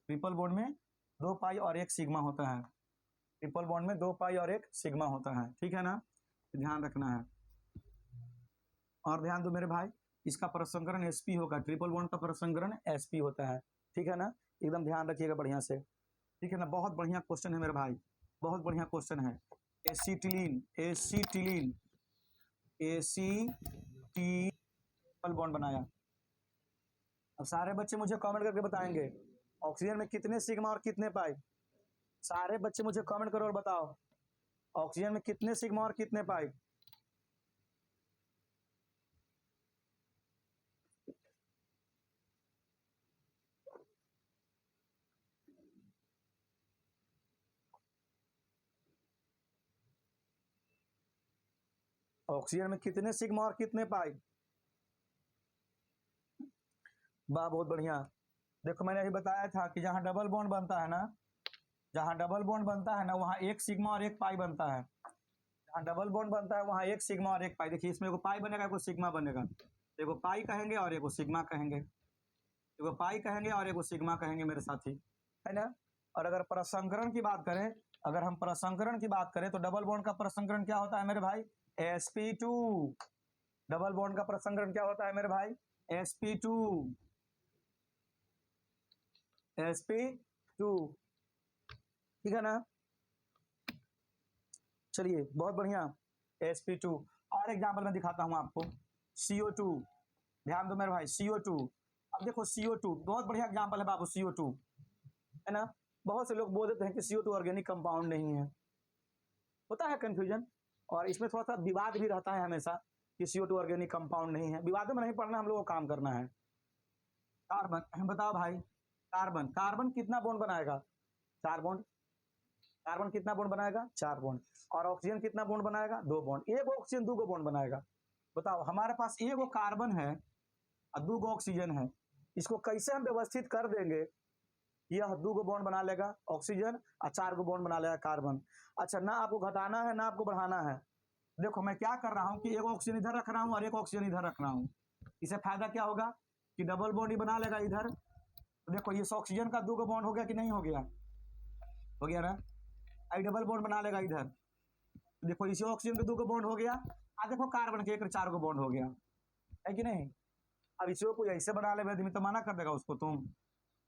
ट्रिपल बॉन्ड में 2 पाई और 1 सिग्मा होता है, ट्रिपल बॉन्ड में 2 पाई और 1 सिग्मा होता है, ठीक है ना, ध्यान रखना है। और ध्यान दो मेरे भाई, इसका प्रसंकरण sp होगा, ट्रिपल बॉन्ड का प्रसंकरण sp होता है, ठीक है ना, एकदम ध्यान रखिएगा बढ़िया से, ठीक है ना, बहुत बढ़िया क्वेश्चन है मेरे भाई, बहुत बढ़िया क्वेश्चन है। एसिटिलीन एसिटिलीन एसिटिल बॉन्ड बनाया, अब सारे बच्चे मुझे कमेंट करके बताएंगे ऑक्सीजन में कितने सिग्मा और कितने पाई, सारे बच्चे मुझे कमेंट करो और बताओ ऑक्सीजन में कितने सिग्मा और कितने पाई। ऑक्सीजन में कितने सिग्मा और कितने पाई, वाह बहुत बढ़िया। देखो मैंने अभी बताया था कि जहां डबल बॉन्ड बनता है ना, जहां डबल बॉन्ड बनता है ना, वहां 1 सिग्मा और 1 पाई बनता है, जहाँ डबल बॉन्ड बनता है वहाँ एक सिग्मा और एक पाई। देखिए इसमें एगो पाई बनेगा, एगो सिग्मा बनेगा। एगो पाई कहेंगे और एगो सिग्मा कहेंगे, एगो पाई कहेंगे और एगो सिग्मा कहेंगे मेरे साथी, है ना। और अगर प्रसंकरण की बात करें, अगर हम प्रसंकरण की बात करें तो डबल बॉन्ड का प्रसंकरण क्या होता है मेरे भाई? sp2। डबल बॉन्ड का प्रसंकरण क्या होता है मेरे भाई? sp2, sp2, ठीक है ना। चलिए बहुत बढ़िया, sp2। और एग्जाम्पल मैं दिखाता हूं आपको, CO2। ध्यान दो मेरे भाई, CO2। अब देखो CO2 बहुत बढ़िया एग्जाम्पल है बाबू, CO2, है ना। बहुत से लोग बोल देते हैं कि CO2 ऑर्गेनिक कंपाउंड नहीं है, होता है कंफ्यूजन, और इसमें थोड़ा सा विवाद भी रहता है हमेशा कि CO2 ऑर्गेनिक कंपाउंड नहीं है। विवादों में नहीं पढ़ना, हम लोग को काम करना है। कार्बन, बताओ भाई, कार्बन, कार्बन कितना बॉन्ड बनाएगा? 4 बॉन्ड। कार्बन कितना बॉन्ड बनाएगा? 4 बॉन्ड। और ऑक्सीजन कितना बॉन्ड बनाएगा? 2 बॉन्ड। एक ऑक्सीजन 2 बॉन्ड बनाएगा। बताओ, हमारे पास एक कार्बन है और 2 ऑक्सीजन है, इसको कैसे हम व्यवस्थित कर देंगे? यह 2 बॉन्ड बना लेगा ऑक्सीजन और 4 बॉन्ड बना लेगा कार्बन। अच्छा, ना आपको घटाना है ना आपको बढ़ाना है। देखो मैं क्या कर रहा हूँ कि एक ऑक्सीजन इधर रख रहा हूँ और एक ऑक्सीजन इधर रख रहा हूँ। इससे फायदा क्या होगा कि डबल बॉन्ड ही बना लेगा इधर। तो देखो ये ऑक्सीजन का 2 बॉन्ड हो गया कि नहीं हो गया? हो गया ना। आई डबल बॉन्ड बना लेगा इधर। तो देखो इसी ऑक्सीजन के 2 बॉन्ड हो गया, और देखो कार्बन के 4 बॉन्ड हो गया, है कि नहीं। अब इसी को ऐसे बना ले आदमी तो मना कर देगा उसको तुम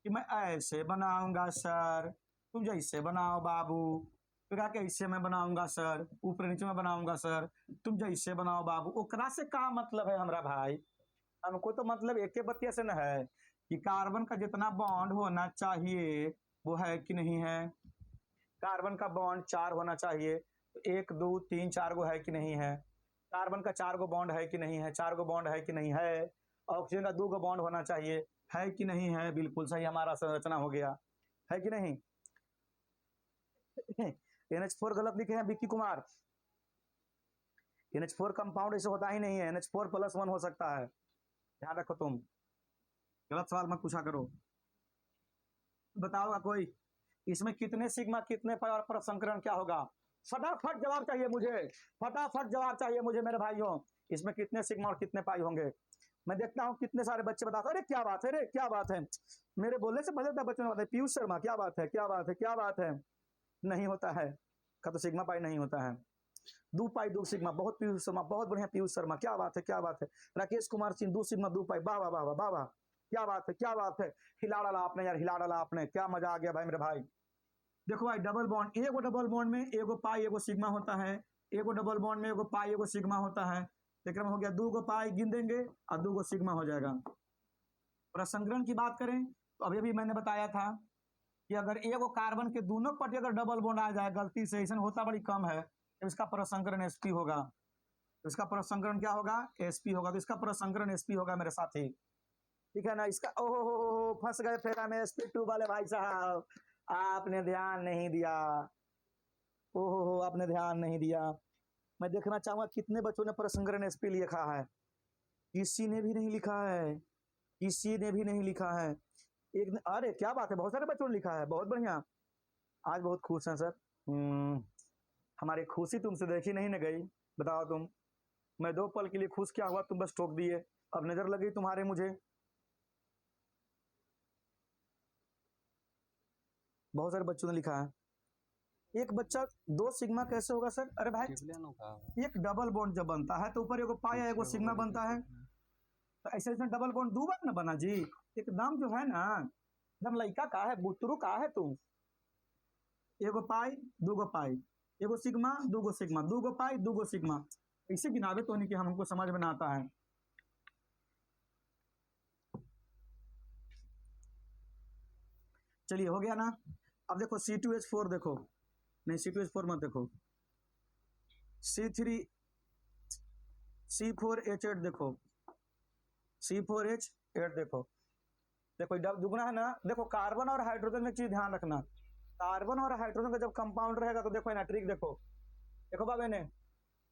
कि मैं ऐसे बनाऊंगा सर, तुम जैसे बनाओ बाबू। तो कहा कि ऐसे मैं बनाऊंगा सर, ऊपर नीचे में बनाऊंगा सर, तुम जैसे बनाओ बाबू। ओकरा से क्या मतलब है हमारा भाई? हमको तो मतलब एक बतिया से न है कि कार्बन का जितना बॉन्ड होना चाहिए वो है कि नहीं है। कार्बन का बॉन्ड 4 होना चाहिए, तो 1 2 3 4 गो है कि नहीं है। कार्बन का 4 गो बॉन्ड है कि नहीं है? 4 गो बॉन्ड है कि नहीं है। ऑक्सीजन का 2 गो बॉन्ड होना चाहिए, है कि नहीं है? बिल्कुल सही, हमारा संरचना हो गया, है कि नहीं। NH4 गलत लिखे हैं विक्की कुमार। NH4 कंपाउंड ऐसे होता ही नहीं है, NH4+1 हो सकता है, ध्यान रखो तुम, गलत सवाल मत पूछा करो। बताओगा कोई इसमें कितने सिग्मा कितने पाई और प्रसंकरण क्या होगा? फटाफट जवाब चाहिए मुझे, फटाफट जवाब चाहिए मुझे मेरे भाइयों। इसमें कितने सिग्मा और कितने पाई होंगे? मैं देखता हूँ कितने सारे बच्चे बताते हैं, अरे क्या बात है, अरे क्या बात है, मेरे बोलने से बदलता बच्चों ने बताया पीयूष शर्मा क्या बात है, क्या बात है, क्या बात है। नहीं होता है का तो सिग्मा पाई नहीं होता है। 2 पाई 2 सिग्मा, बहुत पीयूष शर्मा, बहुत बढ़िया पीयूष शर्मा, क्या बात है, क्या बात है। राकेश कुमार सिंह 2 सिग्मा 2 पाई, वाह वाह वाह वाह वाह, क्या बात है, क्या बात है। हिला डाला आपने यार, हिला डाला आपने, क्या मजा आ गया भाई मेरे भाई। देखो भाई डबल बॉन्ड, एगो डबल बॉन्ड में एगो पाई एगो सिग्मा होता है, एगो डबल बॉन्ड में एगो पाई एगो सिग्मा होता है। देखने में हो गया 2 पाई गिन देंगे और 2 सिग्मा हो जाएगा। प्रसंकरण की बात करें तो अभी भी मैंने बताया था कि अगर एगो कार्बन के दोनों पट्टी अगर डबल बॉन्ड आ जाए गलती से, ऐसा होता बड़ी कम है, तो इसका प्रसंकरण sp होगा। तो इसका प्रसंकरण क्या होगा? sp होगा। तो इसका प्रसंकरण sp होगा मेरे साथी, ठीक है ना। इसका ओहो फंस गए फेरा में sp2 वाले भाई साहब, आपने ध्यान नहीं दिया, ओहो आपने ध्यान नहीं दिया। मैं देखना चाहूंगा कितने बच्चों ने प्रसंकरण sp लिखा है। किसी ने भी नहीं लिखा है, किसी ने भी नहीं लिखा है। एक अरे क्या बात है, बहुत सारे बच्चों ने लिखा है, बहुत बढ़िया, आज बहुत खुश हैं सर। हमारी खुशी तुमसे देखी नहीं न गई, बताओ तुम। मैं 2 पल के लिए खुश क्या हुआ, तुम बस टोक दिए, अब नजर लगी तुम्हारे मुझे। बहुत सारे बच्चों ने लिखा है। एक बच्चा 2 सिग्मा कैसे होगा सर? अरे भाई टिप्लियन का एक डबल बॉन्ड जब बनता है तो ऊपर एगो पाया एगो सिग्मा बनता है, तो ऐसे ऐसे डबल बॉन्ड 2 बार ना बना जी। एकदम जो है ना, एकदम लड़का का है, बुतरू का है तुम। एगो पाई 2 पाई, एगो सिग्मा 2 सिग्मा, 2 पाई 2 सिग्मा, ऐसे गिनावे तो नहीं कि हमको समझ में ना आता है। चलिए हो गया ना। अब देखो C2H4 देखो, नहीं C2H4 मत देखो, C3 C4H8 देखो, C4H8 देखो, देखो दुगना है ना। देखो कार्बन और हाइड्रोजन में चीज ध्यान रखना, कार्बन और हाइड्रोजन का जब कंपाउंड रहेगा तो देखो ना ट्रिक देखो, देखो बाबे ने,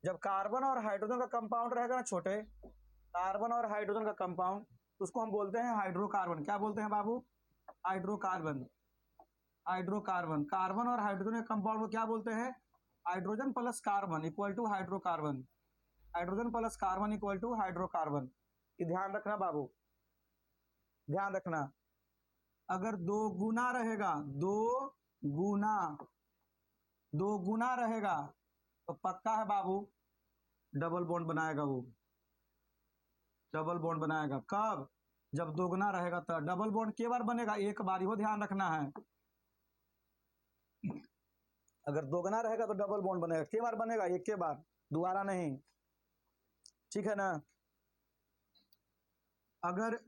जब कार्बन और हाइड्रोजन का कंपाउंड रहेगा ना छोटे, कार्बन और हाइड्रोजन का कंपाउंड, उसको हम बोलते हैं हाइड्रोकार्बन। क्या बोलते हैं बाबू? हाइड्रोकार्बन। हाइड्रोकार्बन, कार्बन और हाइड्रोजन के कंपाउंड को क्या बोलते हैं? Hydrogen plus carbon equal to hydrocarbon, hydrogen plus carbon equal to hydrocarbon. ये ध्यान रखना बाबू, ध्यान रखना। अगर दो गुना रहेगा, गुना दो गुना रहेगा तो पक्का है बाबू डबल बॉन्ड बनाएगा, वो डबल बॉन्ड बनाएगा। कब? जब दोगुना रहेगा तो डबल बॉन्ड के बार बनेगा, एक बार, वो ध्यान रखना है। अगर दोगुना रहेगा तो डबल बॉन्ड बनेगा, के बार बनेगा, एक के बार, दोबारा नहीं, ठीक है ना। अगर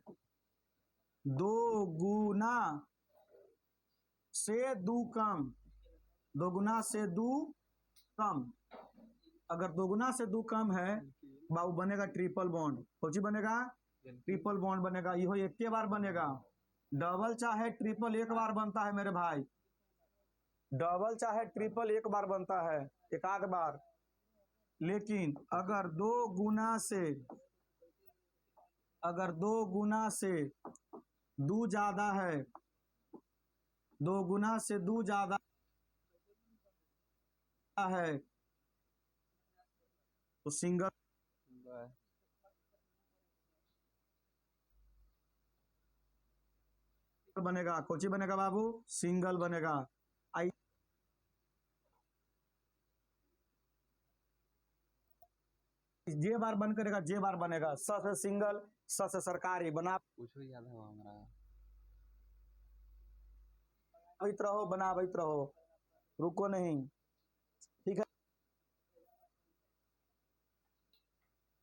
दो गुना से दो कम, दोगुना से दो कम, अगर दोगुना से दो कम है बाबू बनेगा ट्रिपल बॉन्ड। कौन सी बनेगा? ट्रिपल बॉन्ड बनेगा। यो एक के बार बनेगा, डबल चाहे ट्रिपल एक बार बनता है मेरे भाई, डबल चाहे ट्रिपल एक बार बनता है, एक आध बार। लेकिन अगर दो गुना से दो ज्यादा है, दो गुना से दो ज्यादा है तो सिंगल बाय बनेगा। कोची बनेगा बाबू? सिंगल बनेगा। आई जे बार बन करेगा, जे बार बनेगा। स से सिंगल, स से सरकारी बना कुछ भी याद है वो हमारा। रहो, बनावित रहो, रुको नहीं, ठीक है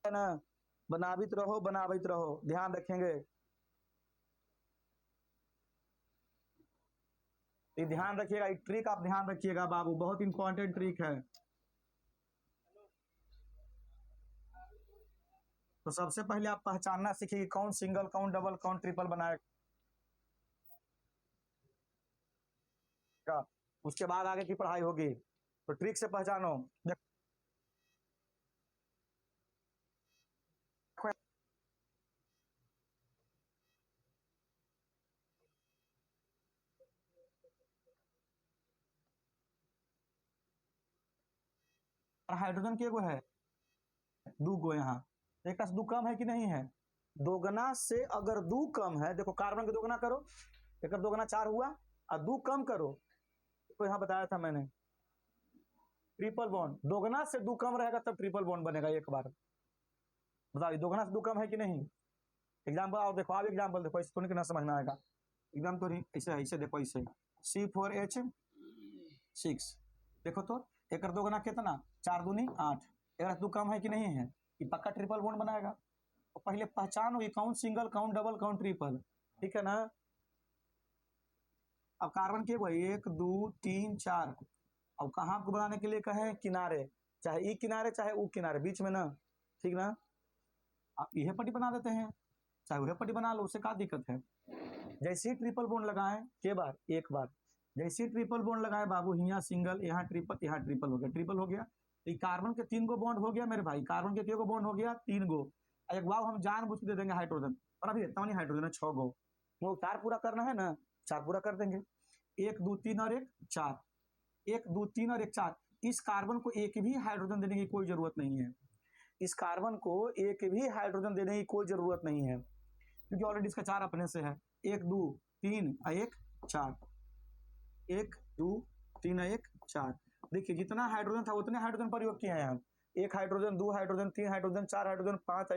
ना। बनावित रहो, बनावित रहो, ध्यान रखेंगे। ये ध्यान रखिएगा, एक ट्रिक आप ध्यान रखिएगा बाबू, बहुत इंपॉर्टेंट ट्रिक है। तो सबसे पहले आप पहचानना सीखिए कौन सिंगल, कौन डबल, कौन ट्रिपल बनाएगा। उसके बाद आगे की पढ़ाई होगी, तो ट्रिक से पहचानो। हाइड्रोजन के गो है, दो गो, यहाँ एक दो कम है कि नहीं है? दोगुना से अगर दो कम है, देखो कार्बन के दोगुना करो, एक दोगुना 4 हुआ, और दो कम करो, तो यहाँ बताया था मैंने ट्रिपल बॉन्ड। दोगुना से दो कम रहेगा तब ट्रिपल बॉन्ड बनेगा एक बार। बताओ दोगुना से दो कम है कि नहीं? एग्जाम्पल और देखो, आप एग्जाम्पल देखो, ऐसे तो नहीं समझना आएगा। एकदम तो नहीं, ऐसे ऐसे देखो, ऐसे C4H6 देखो तो एक दोगुना कितना, 4 दूनी 8, एक दो कम है कि नहीं है? ये पक्का ट्रिपल बॉन्ड बनाएगा। तो पहले पहचानो ये कौन सिंगल, कौन डबल, कौन ट्रिपल, ठीक है ना। अब कार्बन के वही 1 2 3 4, अब कहाँ आपको बनाने के लिए कहे? किनारे, चाहे ई किनारे चाहे ऊ किनारे, बीच में ना, ठीक ना। आप यह पट्टी बना देते हैं, चाहे वह पट्टी बना लो, उससे क्या दिक्कत है। जैसे ही ट्रिपल बॉन्ड लगाए के बार, एक बार, जैसे ही ट्रिपल बॉन्ड लगाए बाबू, यहाँ सिंगल, यहाँ ट्रिपल हो गया, ट्रिपल हो गया। तो कार्बन के 3 गो बॉन्ड हो गया मेरे भाई, कार्बन के गो बॉन्ड हो गया, 3 गो। एक बार हम जानबूझ के दे देंगे हाइड्रोजन, और अभी इतना नहीं हाइड्रोजन है 6 गो, वो 4 पूरा करना है ना, 4 पूरा कर देंगे। 1 2 3 और 1 4, 1 2 3 और 1 4। इस कार्बन को एक भी हाइड्रोजन देने की कोई जरूरत नहीं है, इस कार्बन को एक भी हाइड्रोजन देने की कोई जरूरत नहीं है, क्योंकि ऑलरेडी इसका 4 अपने से है। 1 2 3 और 1 4, 1 2 3 और 1 4। देखिए जितना हाइड्रोजन था उतने हाइड्रोजन प्रयोग किए हैं हम। 1 हाइड्रोजन, 2 हाइड्रोजन, 3 हाइड्रोजन, 4 हाइड्रोजन, 5